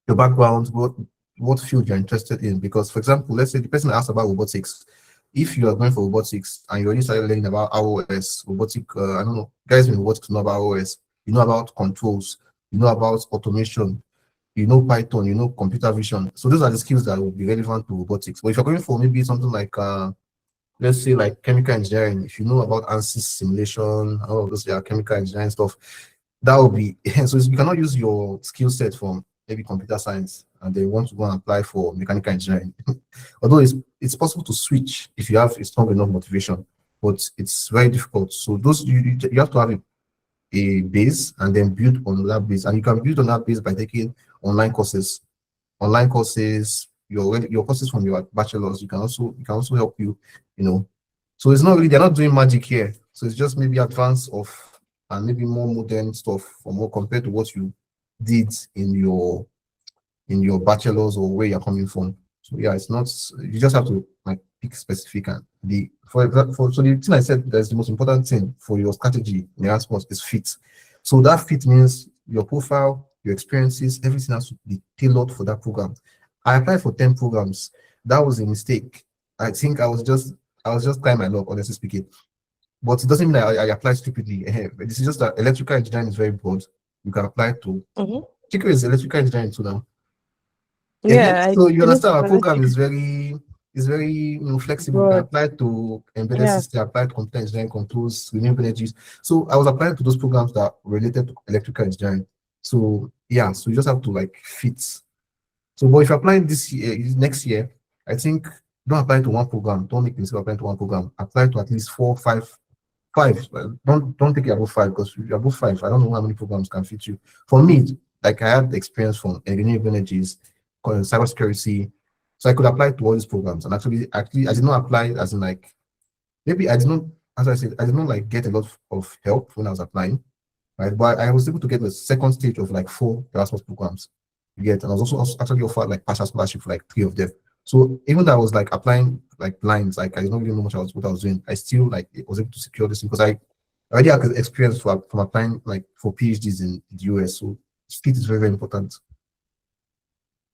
your background, what field you're interested in. Because for example, let's say the person asked about robotics. If you are going for robotics and you already started learning about ROS, I don't know, guys in robotics know about ROS, you know about controls, you know about automation, you know Python, you know computer vision. So those are the skills that will be relevant to robotics. But if you're going for maybe something like let's say like chemical engineering, if you know about ANSYS simulation, all of those chemical engineering stuff, that will be so you cannot use your skill set from maybe computer science and they want to go and apply for mechanical engineering. Although it's possible to switch if you have a strong enough motivation, but it's very difficult. So those you have to have a base and then build on that base. And you can build on that base by taking online courses. Online courses, your courses from your bachelor's, you can also help you, you know. So it's not really they're not doing magic here. So it's just maybe advanced of and maybe more modern stuff or more compared to what you did in your bachelor's or where you're coming from. So yeah, it's not you just have to like pick specific and so the thing I said that's the most important thing for your strategy in Erasmus is fit. So that fit means your profile, your experiences, everything has to be tailored for that program. I applied for 10 programs. That was a mistake. I think I was just trying my luck, honestly speaking. But it doesn't mean I applied stupidly. This is just that electrical engineering is very broad. You can apply to Mhm. Chico is electrical engineering too now. Yeah, I So you finished understand our program electric is very flexible. You can broad. apply to embedded Yeah. system, apply to computer engineering, controls, renewable energies. So I was applying to those programs that related to electrical engineering. So yeah, so you just have to like fit. So but if you're applying this year, next year, I think don't apply to one program. Don't make the mistake of applying to one program. Apply to at least four, five. Well, don't take it above five because if you're above five, I don't know how many programs can fit you. For me, like I had experience from renewable energies, cybersecurity, so I could apply to all these programs. And actually, I did not apply as in like maybe I did not, as I said, I did not like get a lot of help when I was applying, right? But I was able to get the second stage of like 4 Erasmus programs. You get, and I was also actually offered like partial scholarship for like 3 of them. So even though I was like applying like blind, like I did not really know much about what I was doing, I still like was able to secure this because I already had experience from applying like for PhDs in the US. So fit is very, very important.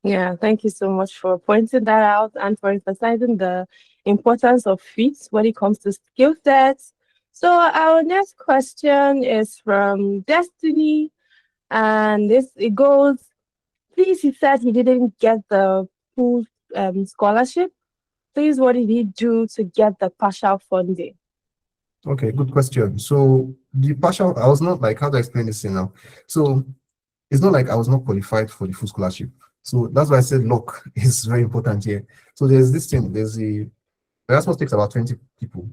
Yeah, thank you so much for pointing that out and for emphasizing the importance of fit when it comes to skill sets. So our next question is from Destiny, and this it goes. Please, he said he didn't get the full scholarship. Please, what did he do to get the partial funding? Okay, good question. So the partial, I was not like how to explain this thing now. So it's not like I was not qualified for the full scholarship. So that's why I said luck is very important here. So there's this thing, Erasmus takes about 20 people.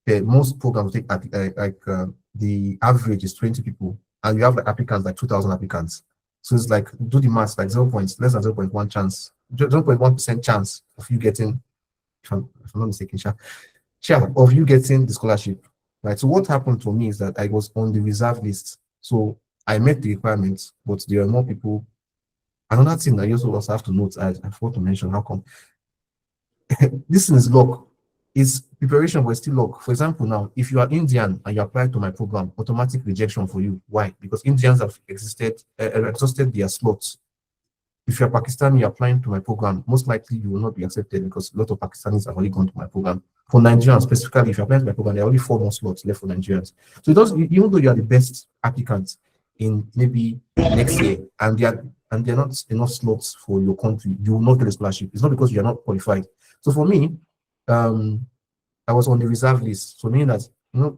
The most programs take the average is 20 people, and you have like applicants like 2,000 applicants. So it's like do the math like less than 0.1 chance, 0.1% chance of you getting, if I'm not mistaken, share of you getting the scholarship. Right. So what happened to me is that I was on the reserve list. So I met the requirements, but there are more people. Another thing that you also have to note, I forgot to mention, how come this is luck. It's preparation, but it's still luck. For example, now, if you are Indian and you apply to my program, automatic rejection for you. Why? Because Indians have exhausted their slots. If you're Pakistani, you're applying to my program, most likely you will not be accepted because a lot of Pakistanis have already gone to my program. For Nigerians, specifically, if you're applying to my program, there are only 4 more slots left for Nigerians. So it does, even though you are the best applicant in maybe next year, and there are not enough slots for your country, you will not get a scholarship. It's not because you are not qualified. So for me, um, I was on the reserve list. So meaning that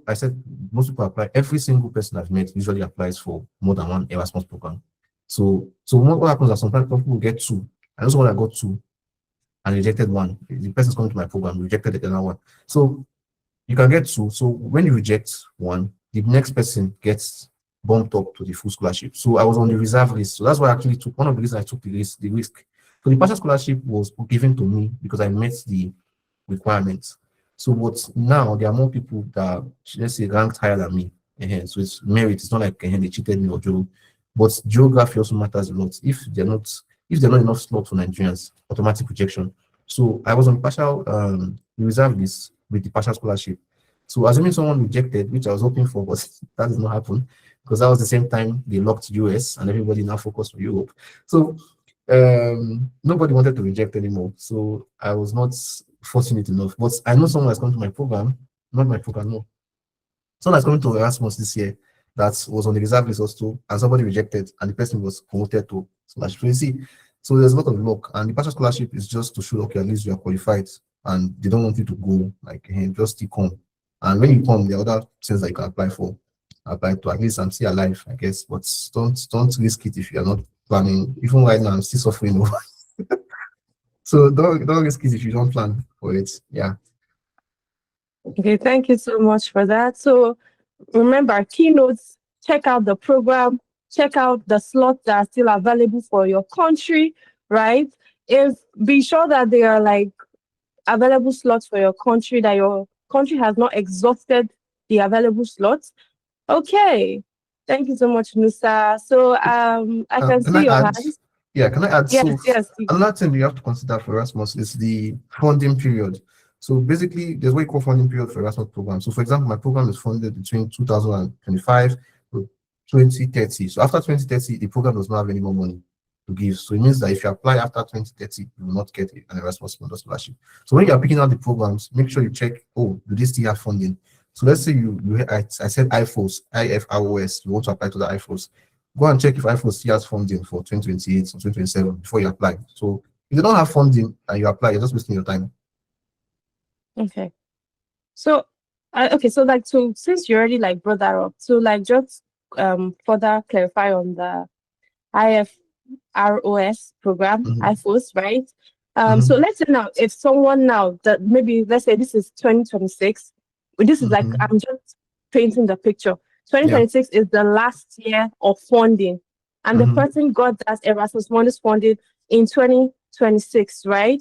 I said most people apply. Every single person I've met usually applies for more than one Erasmus program. So what happens is sometimes people get two. I also when I got two and rejected one. The person's coming to my program rejected the other one. So you can get two. So when you reject one, the next person gets bumped up to the full scholarship. So I was on the reserve list. So that's why I actually took one of the reasons I took the risk. So the partial scholarship was given to me because I met the requirements. So but now there are more people that, let's say, ranked higher than me. So it's merit. It's not like they cheated me or Joe. But geography also matters a lot. If they're not enough slots for Nigerians, automatic rejection. So I was on partial reserve list with the partial scholarship. So assuming someone rejected, which I was hoping for, but that did not happen because that was the same time they locked US and everybody now focused on Europe. So nobody wanted to reject anymore. So I was not fortunate enough. But I know someone that's come to my program, not my program, no. Someone that's coming to Erasmus this year that was on the reserve list also, and somebody rejected, and the person was promoted to scholarship. So you see, so there's a lot of luck, and the partial scholarship is just to show, okay, at least you are qualified, and they don't want you to go, like, hey, just you come. And when you come, there are other things that you can apply to. At least I'm still alive, I guess. But don't risk it if you are not planning. Even right now, I'm still suffering over. So don't risk it if you don't plan for it. Yeah. Okay, thank you so much for that. So remember, keynotes, check out the program, check out the slots that are still available for your country, right? Be sure that they are like available slots for your country, that your country has not exhausted the available slots. Okay. Thank you so much, Nusa. So I can Can see I your add? hands. Yeah, can I add? Yes, So yes. another thing you have to consider for Erasmus is the funding period. So basically, there's what you call funding period for Erasmus program. So for example, my program is funded between 2025 to 2030. So after 2030, the program does not have any more money to give. So it means that if you apply after 2030, you will not get an Erasmus Mundus scholarship. So when you are picking out the programs, make sure you check, oh, do they still have funding? So let's say I said IFOS, IFROS, you want to apply to the IFOS. Go and check if IFOS still has funding for 2028 or 2027 before you apply. So if you don't have funding and you apply, you're just wasting your time. Okay. So since you already like brought that up, so like just further clarify on the IFROS program, IFOS, right? So let's say now, if someone now that maybe let's say this is 2026, this is like I'm just painting the picture. 2026 is the last year of funding, and the person got that Erasmus Mundus funding in 2026, right?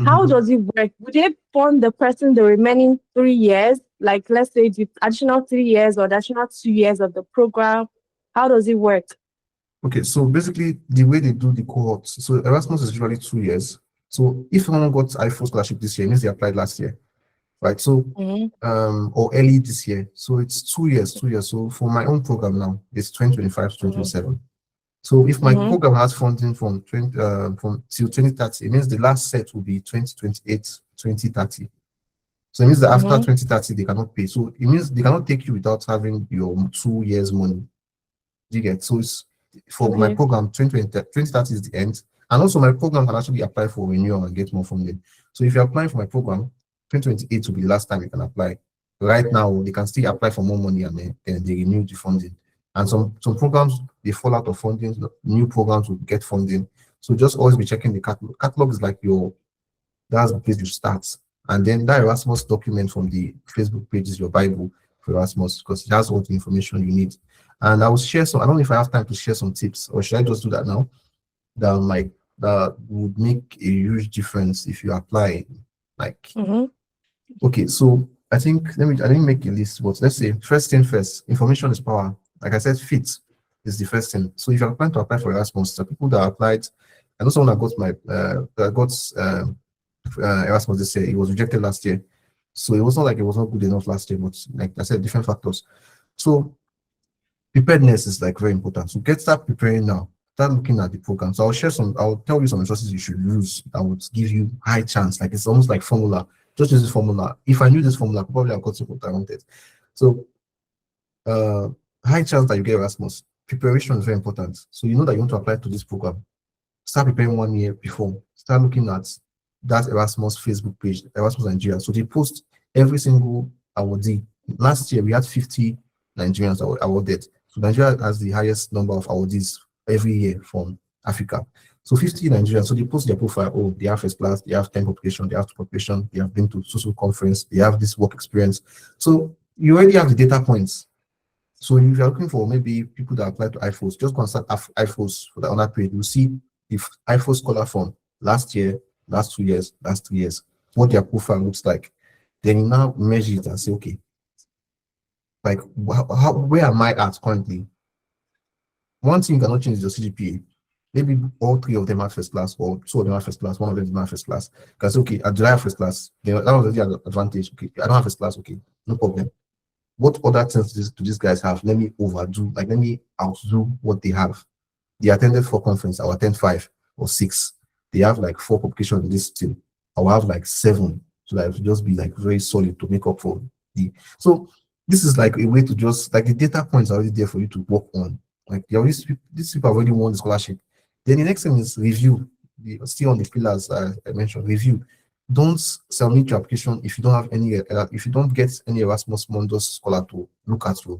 How does it work? Would they fund the person the remaining 3 years? Like, let's say the additional 3 years or the additional 2 years of the program? How does it work? Okay, so basically the way they do the cohorts, so Erasmus is usually 2 years. So if someone got IFO scholarship this year, it means they applied last year, right? So or early this year. So it's 2 years. So for my own program now, it's 2025 to 2027. So if my program has funding from till 2030, it means the last set will be 2028, 2030. So it means that after 2030, they cannot pay. So it means they cannot take you without having your 2 years money. Do you get? So it's for my program, 2030 is the end. And also my program can actually apply for renewal and get more funding. So if you're applying for my program, 2028 will be the last time you can apply. Right now, they can still apply for more money and then they renew the funding. And some programs, they fall out of funding, new programs will get funding. So just always be checking the catalog. Catalog is like that's the place you start. And then that Erasmus document from the Facebook page is your Bible for Erasmus because it has all the information you need. And I will share some, I don't know if I have time to share some tips or should I just do that now? That would make a huge difference if you apply. Okay, so I didn't make a list, but let's say first thing first, information is power. Like I said, fit is the first thing. So if you're planning to apply for Erasmus, the people that applied, I know someone that got Erasmus this year, it was rejected last year. So it was not like it was not good enough last year, but like I said, different factors. So preparedness is like very important. So start preparing now. Start looking at the program. So I'll tell you some resources you should use that would give you high chance. Like it's almost like formula. Just use this formula. If I knew this formula, probably I've got what I wanted. So high chance that you get Erasmus. Preparation is very important. So you know that you want to apply to this program. Start preparing 1 year before. Start looking at that Erasmus Facebook page, Erasmus Nigeria. So they post every single awardee. Last year we had 50 Nigerians awarded. So Nigeria has the highest number of awardees every year from Africa. So 50 Nigerians. So they post their profile. Oh, they have first class, they have 10 population, they have 2 population, they have been to social conference, they have this work experience. So you already have the data points. So if you're looking for maybe people that apply to IFOS, just contact IFOS for the other page. You'll see the IFOS scholar from last year, last 2 years, last 3 years, what their profile looks like. Then you now measure it and say, okay, like where am I at currently? One thing you cannot change is your CGPA. Maybe all three of them are first class, or two of them are first class, one of them is not first class. Because okay, I do I have first class? Then that was already an advantage. Okay, I don't have first class, okay, no problem. What other things do these guys have? Let me overdo, like let me outdo what they have. They attended 4 conferences, I'll attend 5 or 6. They have like 4 publications in this team. I'll have like 7. So that it will just be like very solid to make up for the. So this is like a way to just like the data points are already there for you to work on. Like these people have already won the scholarship. Then the next thing is review. Still on the pillars I mentioned, review. Don't submit your application if you don't have any if you don't get any Erasmus Mundus scholar to look at your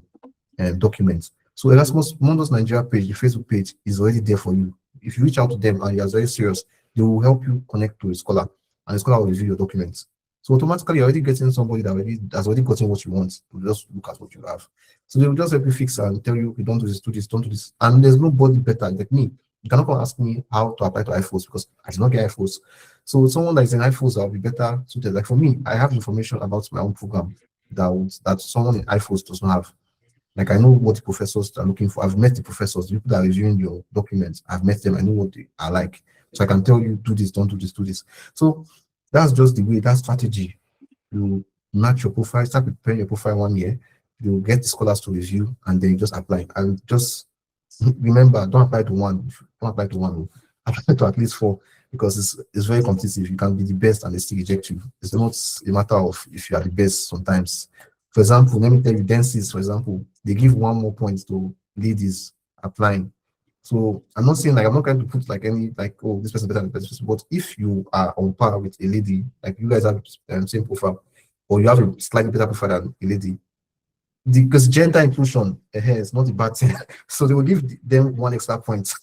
documents. So Erasmus Mundus Nigeria page, the Facebook page, is already there for you. If you reach out to them and you are very serious, they will help you connect to a scholar, and the scholar will review your documents. So automatically, you're already getting somebody that has already gotten what you want to just look at what you have. So they will just help you fix and tell you, don't do this, do this, don't do this. And there's nobody better like me. You cannot come ask me how to apply to IFOS because I did not get IFOS. So someone that is in IFOS that will be better suited. Like for me, I have information about my own program that someone in IFOS does not have. Like I know what the professors are looking for. I've met the professors, the people that are reviewing your documents. I've met them. I know what they are like. So I can tell you, do this, don't do this, do this. So that's just the way, that strategy. You match your profile, start preparing your profile 1 year. You get the scholars to review and then you just apply. And just remember, don't apply to one. Don't apply to one. Apply to at least 4 because it's very competitive. You can be the best and they still reject you. It's not a matter of if you are the best sometimes. For example, let me tell you, dances, for example, they give 1 more point to ladies applying. So I'm not saying like I'm not going to put like any like oh this person better than this person, but if you are on par with a lady, like you guys have same profile, or you have a slightly better profile than a lady, because gender inclusion is not a bad thing. So they will give them 1 extra point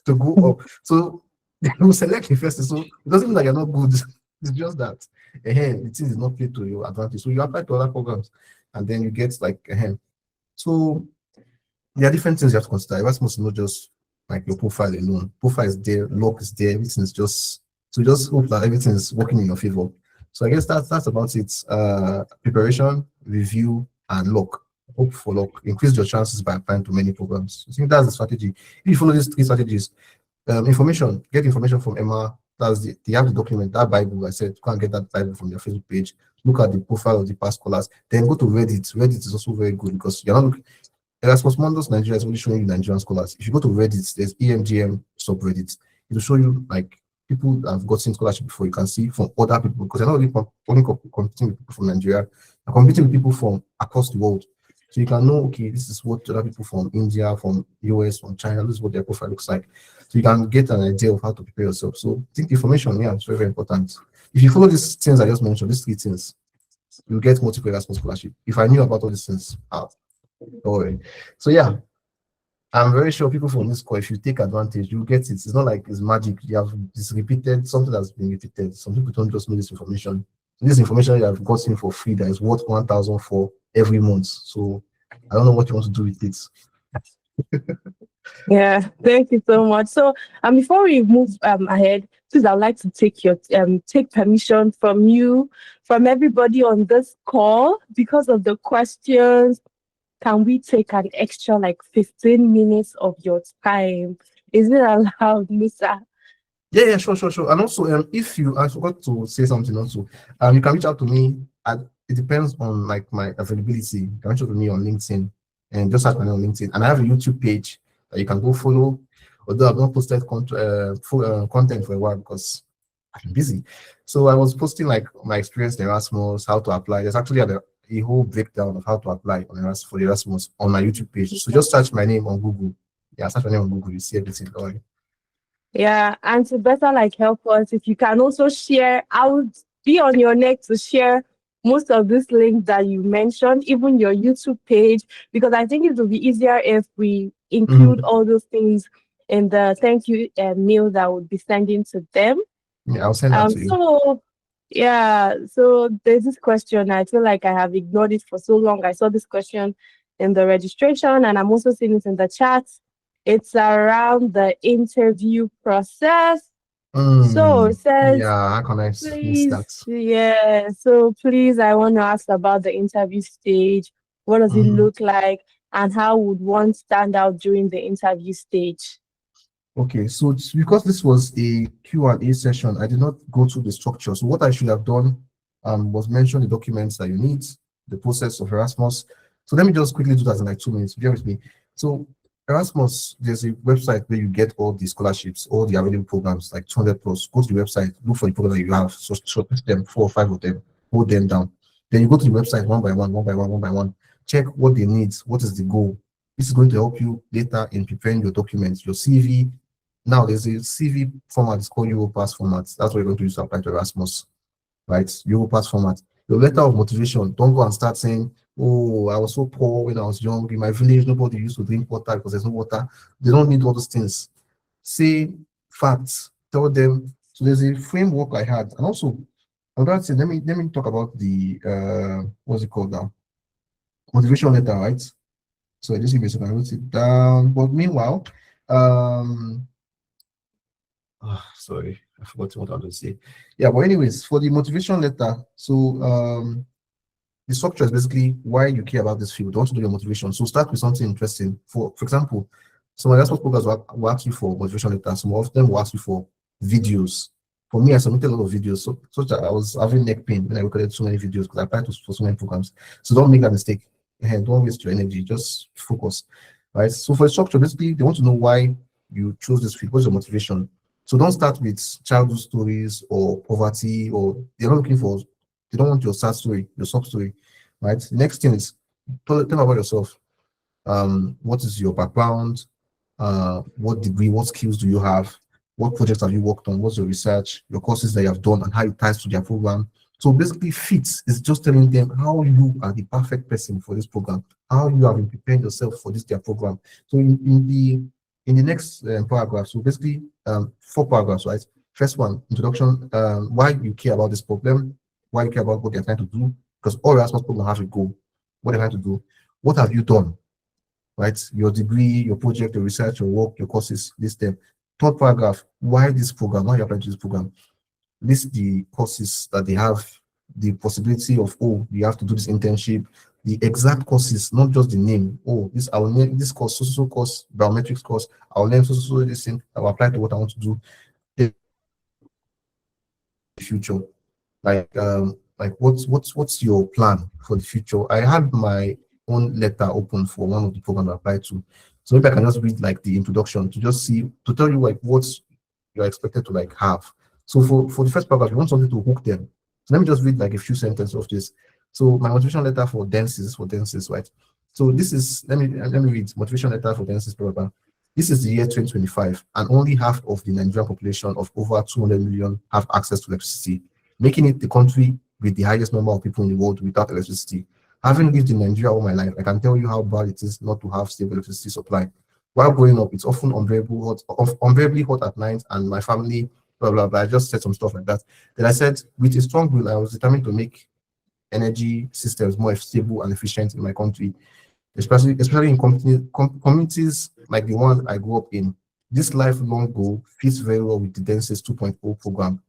to go up. So they will select the first. So it doesn't mean that you're not good. It's just that the thing is not played to your advantage. So you apply to other programs and then you get like so there are different things you have to consider. Erasmus is not just like your profile alone. Profile is there, luck is there, everything is just so just hope that everything is working in your favor. So I guess that's about it. Preparation, review, and luck. Hope for luck. Increase your chances by applying to many programs. I think that's the strategy. If you follow these 3 strategies, information, get information from Emma. They have the document, that Bible. I said, go and get that Bible from their Facebook page. Look at the profile of the past scholars. Then go to Reddit. Reddit is also very good because you're not looking. Erasmus Mundus Nigeria is only showing you Nigerian scholars. If you go to Reddit, there's EMGM subreddit. It will show you like people that have gotten scholarship before. You can see from other people because they're not only competing with people from Nigeria, they're competing with people from across the world. So you can know, okay, this is what other people from India, from US, from China, this is what their profile looks like. So you can get an idea of how to prepare yourself. So I think information, yeah, is very, very important. If you follow these things I just mentioned, these 3 things, you'll get multiple Erasmus scholarship. If I knew about all these things, don't worry. So yeah, I'm very sure people from this course, if you take advantage, you get it. It's not like it's magic. You have this repeated, something that's been repeated. Some people don't just know this information. This information you have gotten for free that is worth 1,000 for every month. So I don't know what you want to do with it. Yeah, thank you so much. So, before we move ahead, please, I'd like to take permission from you, from everybody on this call, because of the questions. Can we take an extra like 15 minutes of your time? Is it allowed, Musa? Yeah, sure. And also, if I forgot to say something also, you can reach out to me. It depends on like my availability. You can reach out to me on LinkedIn and just search my name on LinkedIn. And I have a YouTube page that you can go follow. Although I've not posted content for a while because I've been busy. So I was posting like my experience in Erasmus, how to apply. There's actually a whole breakdown of how to apply on Erasmus for Erasmus on my YouTube page. So just search my name on Google. Yeah, search my name on Google. You see everything. Don't worry. Yeah, and to better like help us, if you can also share, I would be on your neck to share most of these links that you mentioned, even your YouTube page, because I think it will be easier if we include all those things in the thank you mail that would be sending to them. Yeah, I'll send that to you. So yeah, so there's this question. I feel like I have ignored it for so long. I saw this question in the registration, and I'm also seeing it in the chat. It's around the interview process. So it says, Yeah, how can I miss please, that? yeah. So please, I want to ask about the interview stage. What does it Mhm. look like, and how would one stand out during the interview stage? Okay, so because this was a Q&A session, I did not go through the structure. So what I should have done was mention the documents that you need, the process of Erasmus. So let me just quickly do that in like 2 minutes. Bear with me. So Erasmus, there's a website where you get all the scholarships, all the available programs, like 200 plus. Go to the website, look for the program that you have, so shortlist them, 4 or 5 of them, hold them down. Then you go to the website one by one, one by one, one by one. Check what they need, what is the goal. This is going to help you later in preparing your documents, your CV. Now there's a CV format, it's called Europass format. That's what you're going to use to apply to Erasmus, right? Europass format. Your letter of motivation, don't go and start saying, oh, I was so poor when I was young. In my village, nobody used to drink water because there's no water. They don't need all those things. Say facts, tell them. So there's a framework I had. And also, another thing, let me talk about the what's it called now? Motivation letter, right? So just give me a second, I wrote it down. But meanwhile, um sorry, I forgot what I was going to say. Yeah, but anyways, for the motivation letter, so the structure is basically why you care about this field. You want to do your motivation. So start with something interesting. For example, some Erasmus programs will ask you for motivation letters. Some of them will ask you for videos. For me, I submitted a lot of videos, so that I was having neck pain when I recorded so many videos because I applied for so many programs. So don't make that mistake. Don't waste your energy. Just focus. Right. So for a structure, basically, they want to know why you chose this field. What's your motivation? So don't start with childhood stories or poverty, or they're not looking for. They don't want your sad story, your sob story, right? Next thing is tell about yourself. What is your background? What degree, what skills do you have? What projects have you worked on? What's your research, your courses that you have done, and how it ties to their program? So basically, fit is just telling them how you are the perfect person for this program, how you have been preparing yourself for this their program. So in the next paragraph, so basically 4 paragraphs, right? First one, introduction, why you care about this problem, why you care about what they're trying to do, because all Erasmus program have a goal, what they're trying to do. What have you done, right? Your degree, your project, your research, your work, your courses, list them. Third paragraph, why this program, why you're applying to this program. List the courses that they have, the possibility of, oh, you have to do this internship, the exact courses, not just the name. Oh, this I will name this course, so course, biometrics course, I'll name so this thing, I will apply to what I want to do in the future. Like what's your plan for the future? I had my own letter open for one of the programs I applied to, so maybe I can just read like the introduction to just see, to tell you like what you're expected to like have. So for the first paragraph, you want something to hook them. So let me just read like a few sentences of this. So my motivation letter for dances, right? So this is, let me read motivation letter for dances program. This is the year 2025, and only half of the Nigerian population of over 200 million have access to electricity, making it the country with the highest number of people in the world without electricity. Having lived in Nigeria all my life, I can tell you how bad it is not to have stable electricity supply. While growing up, it's often unbearably hot at night, and my family, blah, blah, blah. I just said some stuff like that. Then I said, with a strong will, I was determined to make energy systems more stable and efficient in my country, especially in communities like the one I grew up in. This lifelong goal fits very well with the DENSES 2.0 program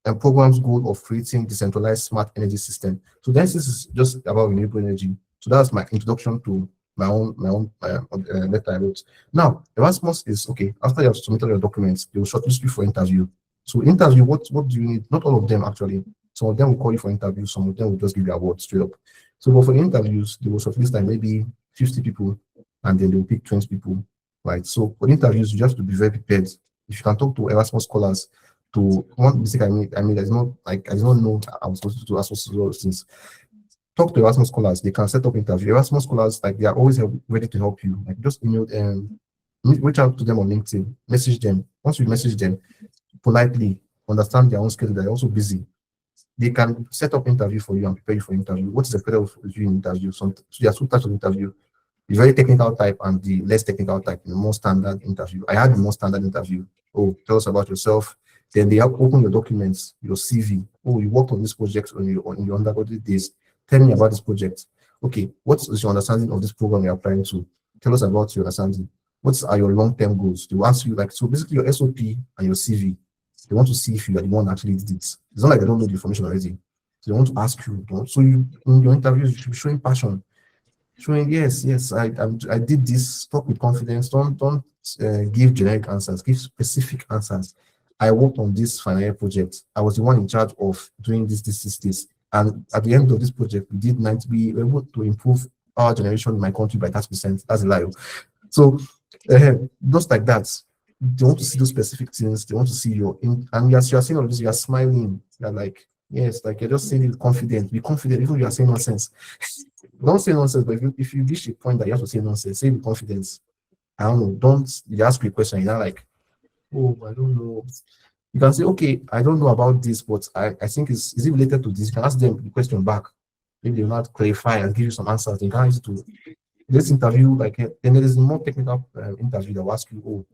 and program's goal of creating decentralized smart energy system. So this is just about renewable energy. So that's my introduction to my own letter I wrote. Now, Erasmus is okay. After you have submitted your documents, they will shortlist you for interview. So interview, what do you need? Not all of them actually. Some of them will call you for interview. Some of them will just give you awards straight up. So, but for the interviews, they will shortlist like maybe 50 people, and then they will pick 20 people, right? So for the interviews, you have to be very prepared. If you can talk to Erasmus scholars, to one mistake I made, there's not like I did not know I was supposed to do Erasmus things. Talk to Erasmus scholars, they can set up interview. Erasmus scholars, like they are always ready to help you. Like just email and reach out to them on LinkedIn, message them. Once you message them politely, understand their own schedule, they're also busy. They can set up interview for you and prepare you for interview. What is expected of you in interview? So there are 2 types of interview: the very technical type and the less technical type, the more standard interview. I had the more standard interview. Oh, tell us about yourself. Then they have open your documents, your CV. Oh, you worked on this project in your undergraduate days. Tell me about this project. Okay, what is your understanding of this program you're applying to? Tell us about your understanding. What are your long-term goals? They will ask you like, so basically your SOP and your CV. They want to see if you are the one that actually did it. It's not like they don't know the information already. So they want to ask you. So you, in your interviews, you should be showing passion, showing yes, I did this. Talk with confidence. Don't give generic answers. Give specific answers. I worked on this final project. I was the one in charge of doing this. And at the end of this project, we did be able to improve power generation in my country by 30%. That's a lie. So just like that, they want to see those specific things. They want to see and you're saying all this, you're smiling. You're like, yes, like you're just saying it confident. Be confident, even if you're saying nonsense. Don't say nonsense, but if you reach a point that you have to say nonsense, say with confidence. I don't know. Don't you ask me a question, you're not like, oh, I don't know. You can say, okay, I don't know about this, but I think is it related to this? You can ask them the question back. Maybe they will not clarify and give you some answers. They can use it to this interview, like then there is a more technical interview that will ask you,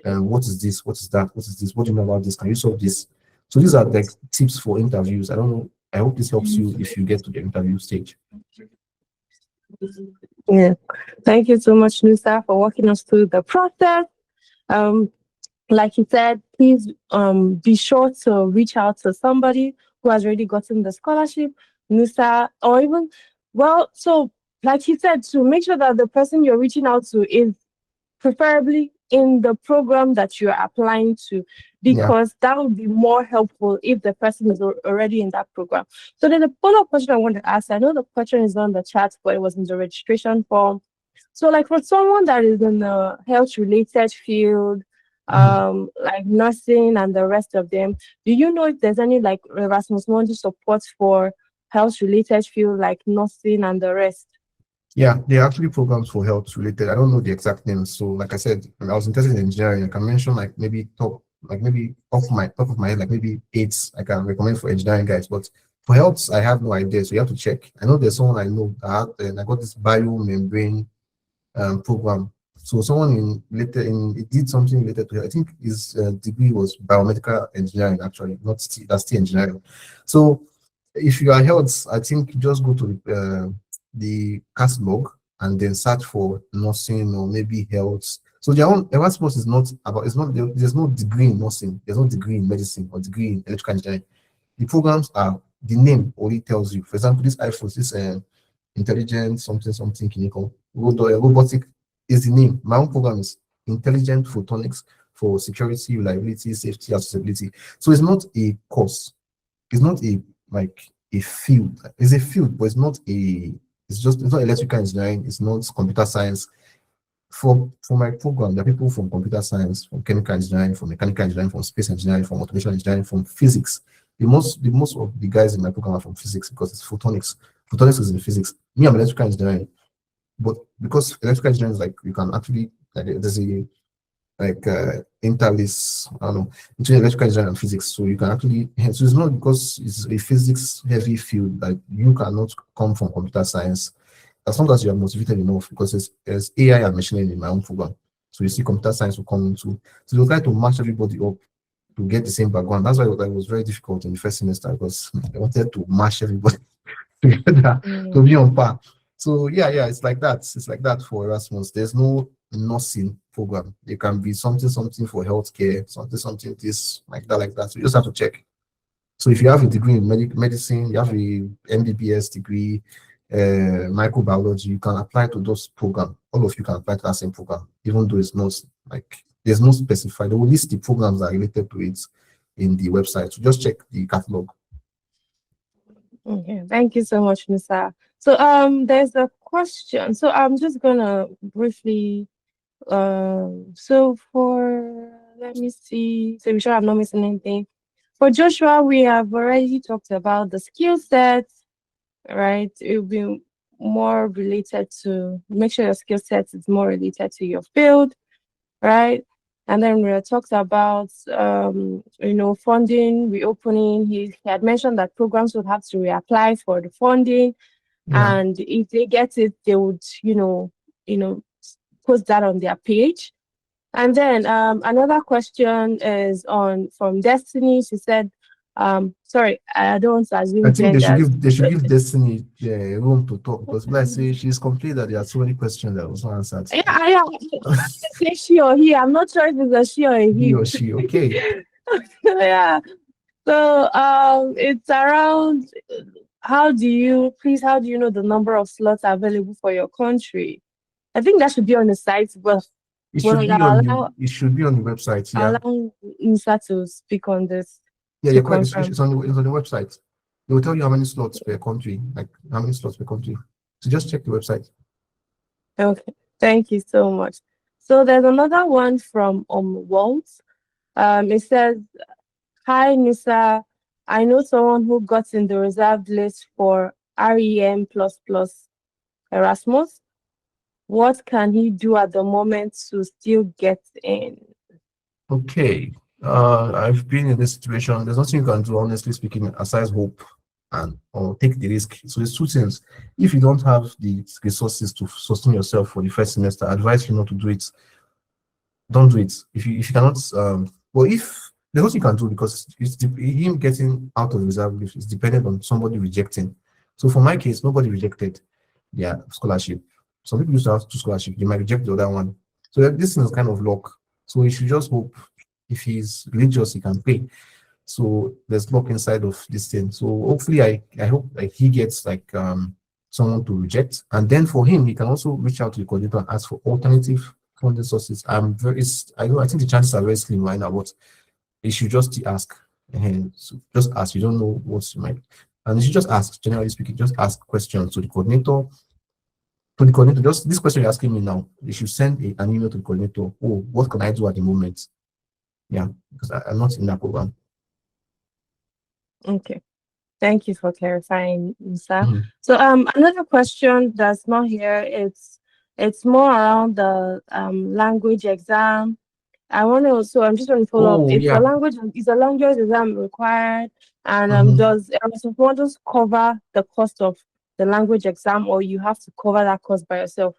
what is this? What is that? What is this? What do you know about this? Can you solve this? So these are like tips for interviews. I don't know. I hope this helps you if you get to the interview stage. Yeah, thank you so much, Nosa, for walking us through the process. Like you said, please be sure to reach out to somebody who has already gotten the scholarship, Nosa, or even, so like he said, to make sure that the person you're reaching out to is preferably in the program that you're applying to, because that would be more helpful if the person is already in that program. So then the follow-up question I want to ask, I know the question is on the chat, but it was in the registration form. So like for someone that is in the health-related field, like nursing and the rest of them, do you know if there's any like Erasmus Mundus support for health-related field like nursing and the rest? Yeah, there are actually programs for health related. I don't know the exact names. So like I said, when I was interested in engineering, I can mention like maybe off of my head, like maybe 8 I can recommend for engineering guys. But for health, I have no idea. So you have to check. I know there's someone I know that and I got this biomembrane program. So someone it did something related to, I think his degree was biomedical engineering, actually, not that's engineering. So if you are health, I think just go to the catalog and then search for nursing or maybe health. So their own Erasmus is not about, there's no degree in nursing, there's no degree in medicine or degree in electrical engineering. The programs are, the name only tells you. For example, this iPhone, this intelligent something clinical robotic is the name. My own program is intelligent photonics for security, reliability, safety, accessibility. So it's not a course. It's not a field. It's a field, but it's not electrical engineering. It's not computer science. For my program, there are people from computer science, from chemical engineering, from mechanical engineering, from space engineering, from automation engineering, from physics. The most of the guys in my program are from physics because it's photonics. Photonics is in physics. Me, I'm electrical engineering, but because electrical engineering is like you can actually there's a interlace, I don't know, between electrical engineering and physics. So you can actually, so it's not because it's a physics heavy field that you cannot come from computer science as long as you are motivated enough, because there's AI and machine learning in my own program. So you see computer science will come into, so they'll try to match everybody up to get the same background. That's why it was very difficult in the first semester, because they wanted to mash everybody together to be on par. So yeah, it's like that. It's like that for Erasmus. There's no nursing program. It can be something for healthcare, something this like that. So you just have to check. So if you have a degree in medicine, you have a MBBS degree, microbiology, you can apply to those programs. All of you can apply to that same program, even though it's not like there's no specified. They will list the programs that are related to it in the website. So just check the catalog. Okay, thank you so much, Nosa. So there's a question. So I'm just gonna briefly so let me see, so be sure I'm not missing anything. For Joshua, we have already talked about the skill sets, right? It will be more related to, make sure your skill set is more related to your field, right? And then we talked about, funding, reopening. He had mentioned that programs would have to reapply for the funding. Yeah. And if they get it, they would, post that on their page. And then another question is from Destiny. She said, sorry, I don't want to assume. I think they should give Destiny room to talk, because let's say she's complaining that there are so many questions that was not answered. Yeah. Say she or he. I'm not sure if it's a she or a he. He or she, okay. Yeah. So it's around. How do you know the number of slots available for your country? I think that should be on the site, but It well, should be on the it should be on the website. Yeah. allow Musa to speak on this Yeah, to you're correct. It's, confirm. it's on the website. They will tell you how many slots per country, like how many slots per country. So just check the website. Okay, thank you so much. So there's another one from Walt. It says, "Hi Nisa, I know someone who got in the reserved list for REM plus plus Erasmus. What can he do at the moment to still get in?" Okay. I've been in this situation. There's nothing you can do, honestly speaking, aside hope and or take the risk. So it's two things. If you don't have the resources to sustain yourself for the first semester, I advise you not to do it. Don't do it. If you cannot well, if there's nothing you can do, because him getting out of the reserve list is dependent on somebody rejecting. So for my case, nobody rejected their scholarship. Some people used to have two scholarships, they might reject the other one. So this thing is kind of luck. So you should just hope. If he's religious, he can pay. So there's luck inside of this thing. So hopefully I hope like he gets like someone to reject. And then for him, he can also reach out to the coordinator and ask for alternative funding sources. I think the chances are very slim right now, but you should just ask. And so just ask. You don't know what you might. And you should just ask, generally speaking, just ask questions to the coordinator. Just this question you're asking me now, you should send an email to the coordinator. Oh, what can I do at the moment? Yeah, because I'm not in that program. Okay. Thank you for clarifying, Musa. Mhm. So another question that's not here, it's more around the language exam. I'm just want to follow up. Oh, yeah. Is a language exam required? And Mhm. does Erasmus Mundus cover the cost of the language exam, or you have to cover that cost by yourself?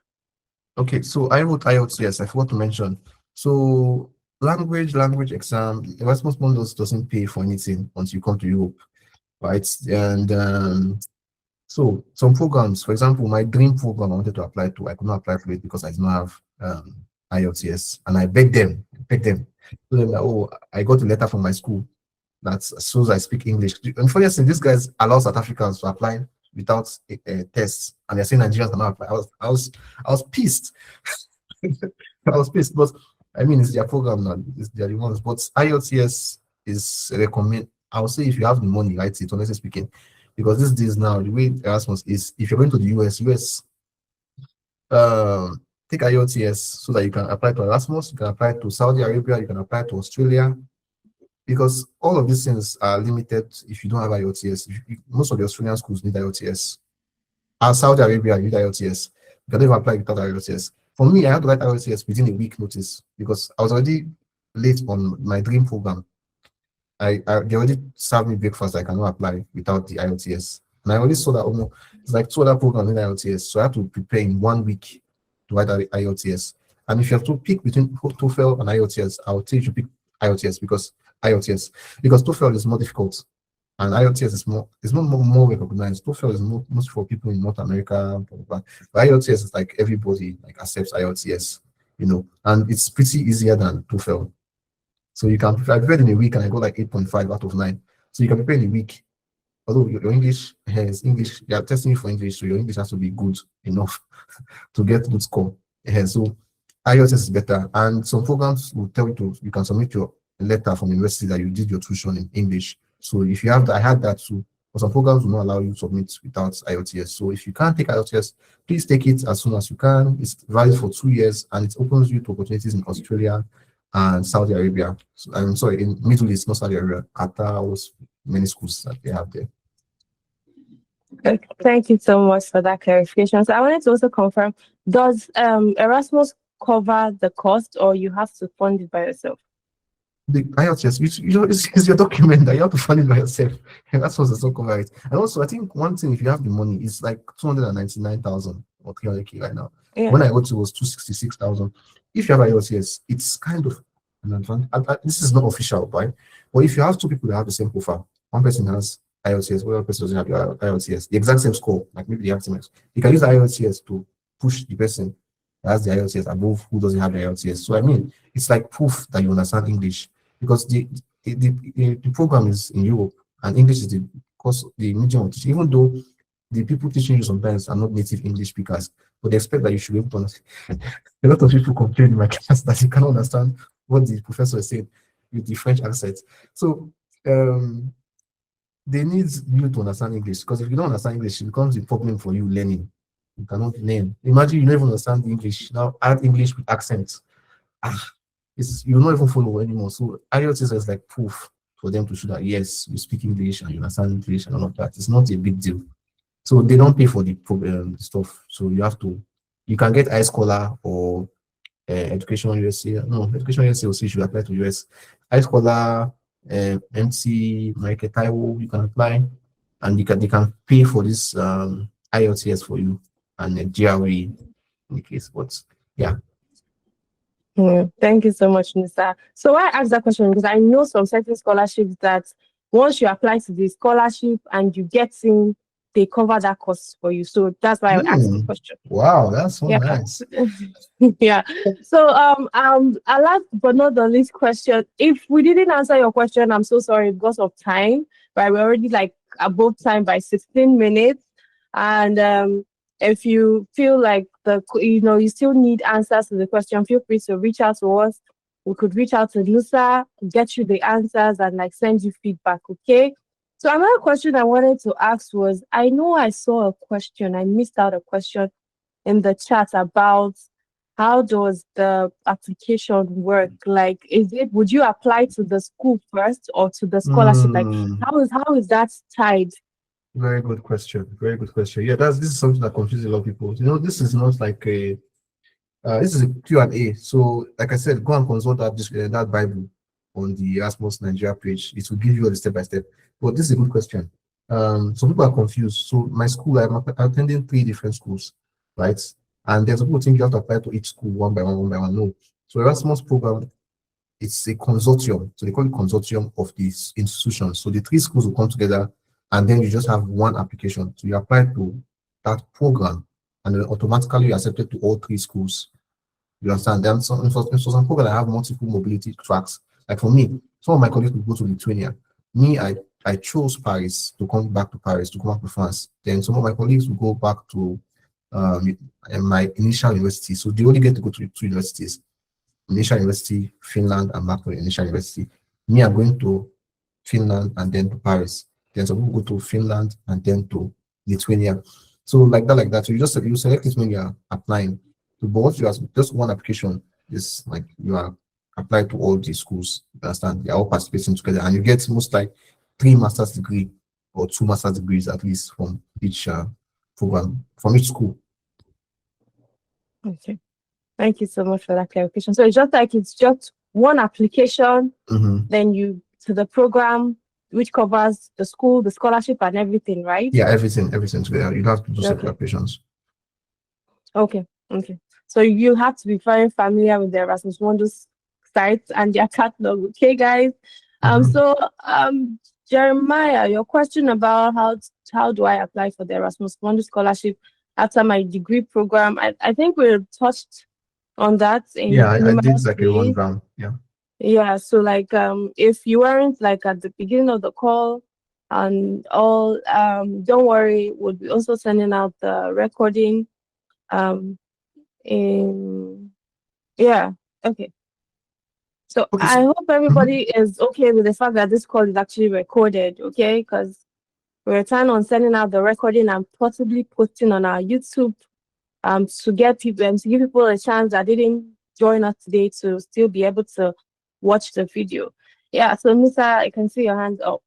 Okay, so I wrote IELTS, yes, I forgot to mention. So language exam, Erasmus Mundus doesn't pay for anything once you come to Europe, right? And so some programs, for example, my dream program I wanted to apply to, I could not apply for it because I did not have IELTS, and I begged them, told them that, oh, I got a letter from my school that shows I speak English. Unfortunately, these guys allow South Africans to apply without tests, and they're saying Nigerians cannot apply. I was pissed. I was pissed, but I mean, it's their program now. They're the ones. But IELTS is recommend. I would say if you have the money, right? It honestly speaking, because these days now, the way Erasmus is, if you're going to the US, take IELTS so that you can apply to Erasmus, you can apply to Saudi Arabia, you can apply to Australia, because all of these things are limited if you don't have IELTS. Most of the Australian schools need IELTS. Saudi Arabia, you need IELTS. You can never apply without IELTS. For me, I had to write IELTS within a week notice because I was already late on my dream program. They already served me breakfast. I cannot apply without the IELTS. And I already saw that, oh no, it's like two other programs in IELTS. So I have to prepare in 1 week to write IELTS. And if you have to pick between TOEFL and IELTS, I would tell you to pick IELTS because TOEFL is more difficult and IELTS is more recognized. TOEFL is most for people in North America, blah, blah, blah. But IELTS is like everybody like accepts IELTS, and it's pretty easier than TOEFL. So you can, I prepared in a week and I got like 8.5 out of 9. So you can prepare in a week. Although your English has English, they are testing you for English, so your English has to be good enough to get good score. So IELTS is better. And some programs will tell you can submit your letter from university that you did your tuition in English. So if you have that, I had that too. But some programs will not allow you to submit without IELTS. So if you can't take IELTS, please take it as soon as you can. It's valid for 2 years and it opens you to opportunities in Australia and Saudi Arabia. I'm sorry, in Middle East, not Saudi Arabia, Qatar, many schools that they have there. Okay, thank you so much for that clarification. So I wanted to also confirm, does Erasmus cover the cost or you have to fund it by yourself? The IELTS, it's your document that you have to fund it by yourself. And that's what's so cover it. And also, I think one thing, if you have the money, it's like 299,000 or 300K right now. Yeah. When I got to it was 266,000. If you have IELTS, it's kind of an advantage. This is not official, right? But if you have two people that have the same profile, one person has IELTS, one person doesn't have IELTS, the exact same score, like maybe the academics, you can use IELTS to push the person that has the IELTS above who doesn't have the IELTS. So I mean, it's like proof that you understand English because the program is in Europe, and English is the course, the medium of teaching, even though the people teaching you sometimes are not native English speakers, but they expect that you should be able to understand. A lot of people complain in my class that you cannot understand what the professor is saying with the French accent. So they need you to understand English, because if you don't understand English, it becomes a problem for you learning. You cannot learn. Imagine you don't even understand English. Now add English with accents. You'll not even follow anymore. So IELTS is like proof for them to show that yes, you speak English and you understand English and all of that. It's not a big deal. So they don't pay for the stuff. So you can get iScholar or Education USA. No, Education USA will say you should apply to US. iScholar, MC, Market Taiwo, you can apply, and they can pay for this IELTS for you and GRE in the case. But yeah. Thank you so much, Mr. So why I asked that question, because I know some certain scholarships that once you apply to the scholarship and you get in, they cover that cost for you. So that's why I asked the question. Wow, that's so nice. Yeah. So last but not the least question. If we didn't answer your question, I'm so sorry because of time. Right, we're already like above time by 16 minutes, and if you feel like you still need answers to the question, feel free to reach out to us. We could reach out to Nosa, get you the answers, and like send you feedback. Okay. So another question I wanted to ask was, I know I saw a question, I missed out a question in the chat about how does the application work? Like, would you apply to the school first or to the scholarship? Like, how is that tied? Very good question. Very good question. Yeah, this is something that confuses a lot of people. This is not like this is a Q&A. So, like I said, go and consult that Bible on the Erasmus Nigeria page. It will give you all the step by step. But this is a good question. Some people are confused. So, my school, I'm attending 3 different schools, right? And there's people think you have to apply to each school one by one. No. So, Erasmus program, it's a consortium. So, they call it consortium of these institutions. So, the 3 schools will come together, and then you just have one application. So, you apply to that program, and then automatically you're accepted to all 3 schools. You understand? Then some programs that have multiple mobility tracks. Like for me, some of my colleagues will go to Lithuania. Me, I chose Paris to come back to Paris, to come back to France. Then some of my colleagues will go back to my initial university. So they only get to go to 2 universities. Initial university, Finland, and back to the initial university. Me, I'm going to Finland and then to Paris. Then some people go to Finland and then to Lithuania. So like that. So you select it when you're applying. So, but once you have just one application, is like you are applied to all the schools. You understand? They are all participating together, and you get most like 3 master's degree or 2 master's degrees at least from each program, from each school. Okay. Thank you so much for that clarification. So it's just one application, then you to the program, which covers the school, the scholarship, and everything, right? Yeah, everything together. You have to do separate applications. Okay. So you have to be very familiar with the Erasmus Mundus site and their catalog. Okay, guys. So Jeremiah, your question about how do I apply for the Erasmus Mundus scholarship after my degree program? I think we touched on that in I did like a rundown. Yeah, so like if you weren't like at the beginning of the call and all, don't worry, we'll be also sending out the recording okay. So I hope everybody is okay with the fact that this call is actually recorded, okay? Because we're planning on sending out the recording and possibly posting on our YouTube to give people a chance that didn't join us today to still be able to watch the video. Yeah, so Musa, I can see your hands up.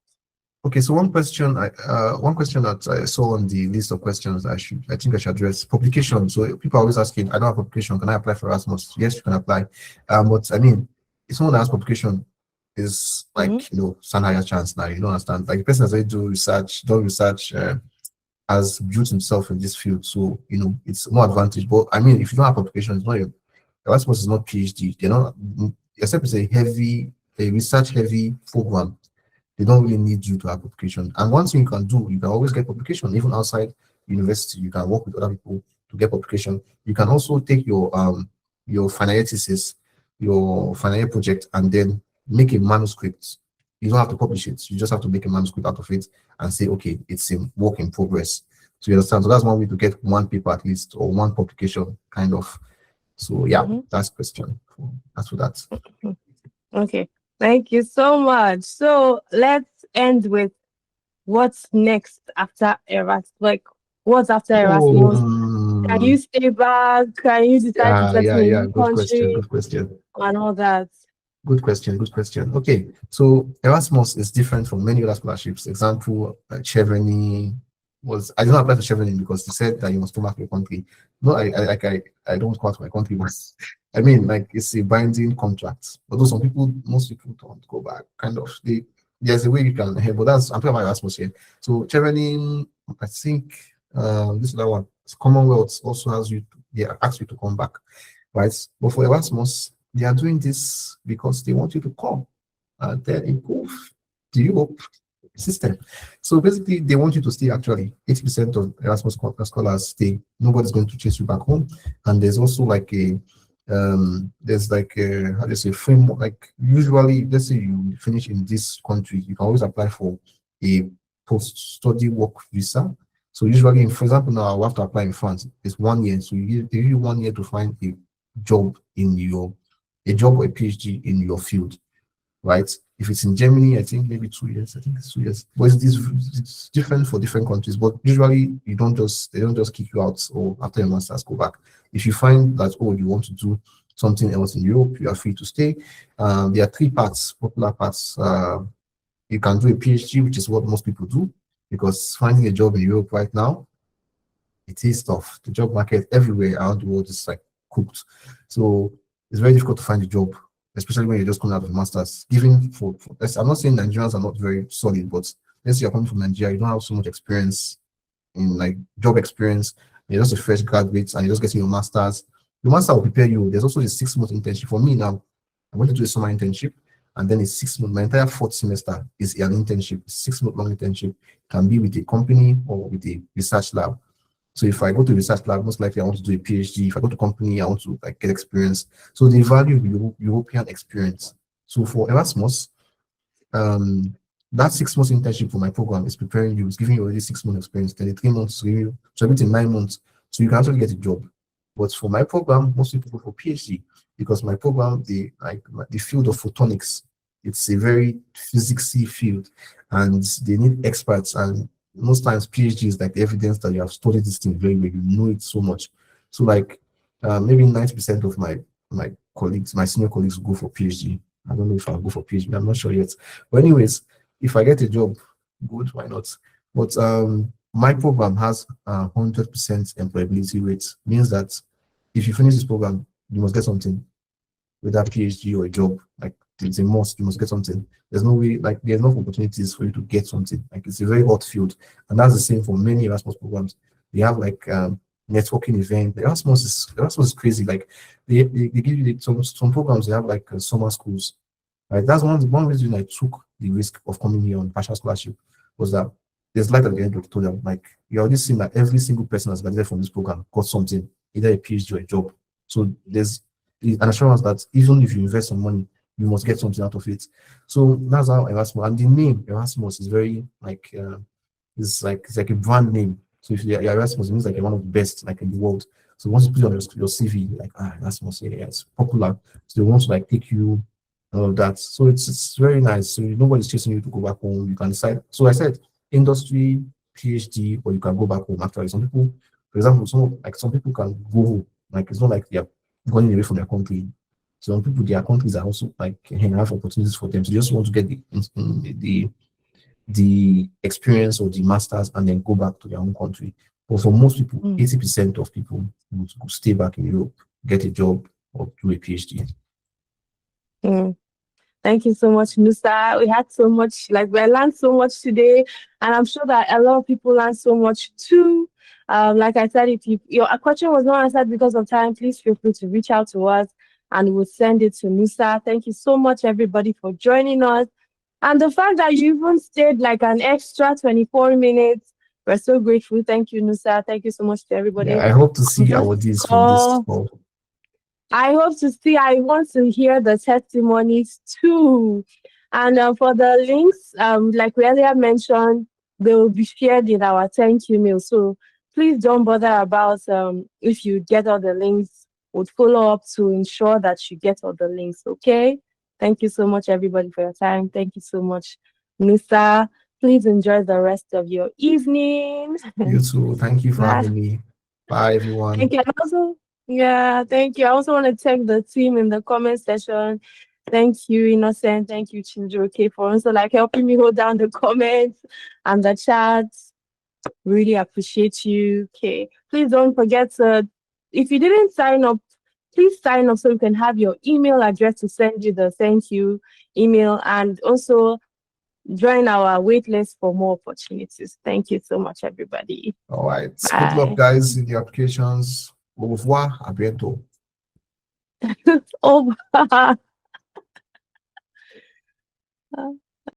Okay, so one question that I saw on the list of questions I think I should address: publication. So people are always asking, I don't have publication, can I apply for Erasmus? Yes, you can apply. But I mean, if someone that has publication is like stand higher chance now. You don't understand. Like the person has already done research, has built himself in this field. So it's more advantage. But I mean, if you don't have publication, it's not Erasmus is not PhD. They're not, except it's a research heavy program. They don't really need you to have publication. And one thing you can do, you can always get publication, even outside university. You can work with other people to get publication. You can also take your final year thesis, your final year project, and then make a manuscript you don't have to publish it. You just have to make a manuscript out of it and say, okay, it's a work in progress. So you understand? So that's one way to get one paper at least, or one publication kind of. So yeah, that's question. As for that. Okay. Thank you so much. So let's end with what's next after Erasmus? Like, what's after Oh, Erasmus? Can you stay back? Can you decide to settle in a yeah. new Good question. country Good question. and all that? Good question. Good question. Okay, so Erasmus is different from many other scholarships. Example, Chevening was, I did not apply for Chevening because they said that you must come back to your country. No, I don't come back to my country, but I mean, like, it's a binding contract. Although some people, most people don't go back. Kind of, there's a way you can help, but I'm talking about Erasmus here. So Chevening, I think this other one, Commonwealth also has you. They ask you to come back, right? But for Erasmus, they are doing this because they want you to come and then improve the Europe system. So basically, they want you to stay. Actually, 80% of Erasmus scholars stay. Nobody's going to chase you back home. And there's also like a there's like a, how do you say, framework. Like, usually, let's say you finish in this country, you can always apply for a post-study work visa. So usually, for example, now I have to apply in France. It's 1 year, so they give you 1 year to find a job in your a job or a PhD in your field, right? If it's in Germany, I think maybe 2 years. I think it's 2 years. But it's different for different countries. But usually, they don't just kick you out or after your master's go back. If you find that, oh, you want to do something else in Europe, you are free to stay. There are three parts, popular parts. You can do a PhD, which is what most people do, because finding a job in Europe right now, it is tough. The job market everywhere around the world is like cooked. So it's very difficult to find a job, especially when you're just coming out of a master's. Given I'm not saying Nigerians are not very solid, but let's say you're coming from Nigeria, you don't have so much experience in like job experience. You're just a fresh graduate and you're just getting your master's. Your master will prepare you. There's also a 6-month internship. For me now, I want to do a summer internship, and then it's 6 months. My entire fourth semester is an internship, 6-month long internship. It can be with a company or with a research lab. So if I go to research lab, most likely I want to do a PhD. If I go to company, I want to like get experience. So they value European experience. So for Erasmus, that 6 months internship for my program is preparing you, it's giving you already 6 months experience, then 3 months to you, so everything 9 months. So you can actually get a job. But for my program, most people go for PhD because my program, the field of photonics, it's a very physicsy field, and they need experts. And most times, PhD is like the evidence that you have studied this thing very well. You know it so much. So like maybe 90% of my colleagues, my senior colleagues, go for PhD. I don't know if I'll go for PhD. I'm not sure yet. But anyways, if I get a job, good, why not? But my program has 100% employability rate. Means that if you finish this program, you must get something, whether PhD or a job. Like, it's a must. You must get something. There's no way, like, there's enough opportunities for you to get something. Like, it's a very hot field, and that's the same for many Erasmus programs. They have like networking event. Erasmus is crazy. Like, they give you some programs. They have like summer schools. Right, that's one reason I took the risk of coming here on partial scholarship, was that there's light at the end of the tunnel. Like, you already seen that every single person that's graduated from this program got something, either a PhD or a job. So there's an assurance that even if you invest some money, you must get something out of it. So that's how Erasmus, and the name Erasmus is very like it's like a brand name. So if you're Erasmus, it means like you're one of the best like in the world. So once you put it on your CV, like, Erasmus, yeah, it's popular. So they want to like take you, all of that. So it's very nice. So nobody's chasing you to go back home. You can decide. So I said industry, PhD, or you can go back home. Actually, some people, for example, some people can go home. Like, it's not like they're going away from their country. Some people, their countries are also like have opportunities for them. So they just want to get the experience or the masters and then go back to their own country. But for most people, 80% of people would stay back in Europe, get a job, or do a PhD. Thank you so much, Nusa. We had so much, like, we learned so much today, and I'm sure that a lot of people learned so much too. Like I said, if your question was not answered because of time, please feel free to reach out to us and we'll send it to Nusa. Thank you so much, everybody, for joining us. And the fact that you even stayed like an extra 24 minutes, we're so grateful. Thank you, Nusa. Thank you so much to everybody. Yeah, I hope to see our deeds from this call. I want to hear the testimonies too. And for the links, like we earlier mentioned, they will be shared in our thank you mail. So please don't bother about if you get all the links. We'll follow up to ensure that you get all the links. Okay. Thank you so much, everybody, for your time. Thank you so much, Nusa. Please enjoy the rest of your evening. You too. Thank you for Bye. having me. Bye, Thank everyone. you. And also, yeah, thank you. I also want to thank the team in the comment section. Thank you, Innocent. Thank you, Chinjoke, for also like helping me hold down the comments and the chats. Really appreciate you. Okay. Please don't forget to, if you didn't sign up, please sign up so we can have your email address to send you the thank you email, and also join our wait list for more opportunities. Thank you so much, everybody. All right. Good luck, Bye. guys, in the applications. Au revoir. À bientôt. Over.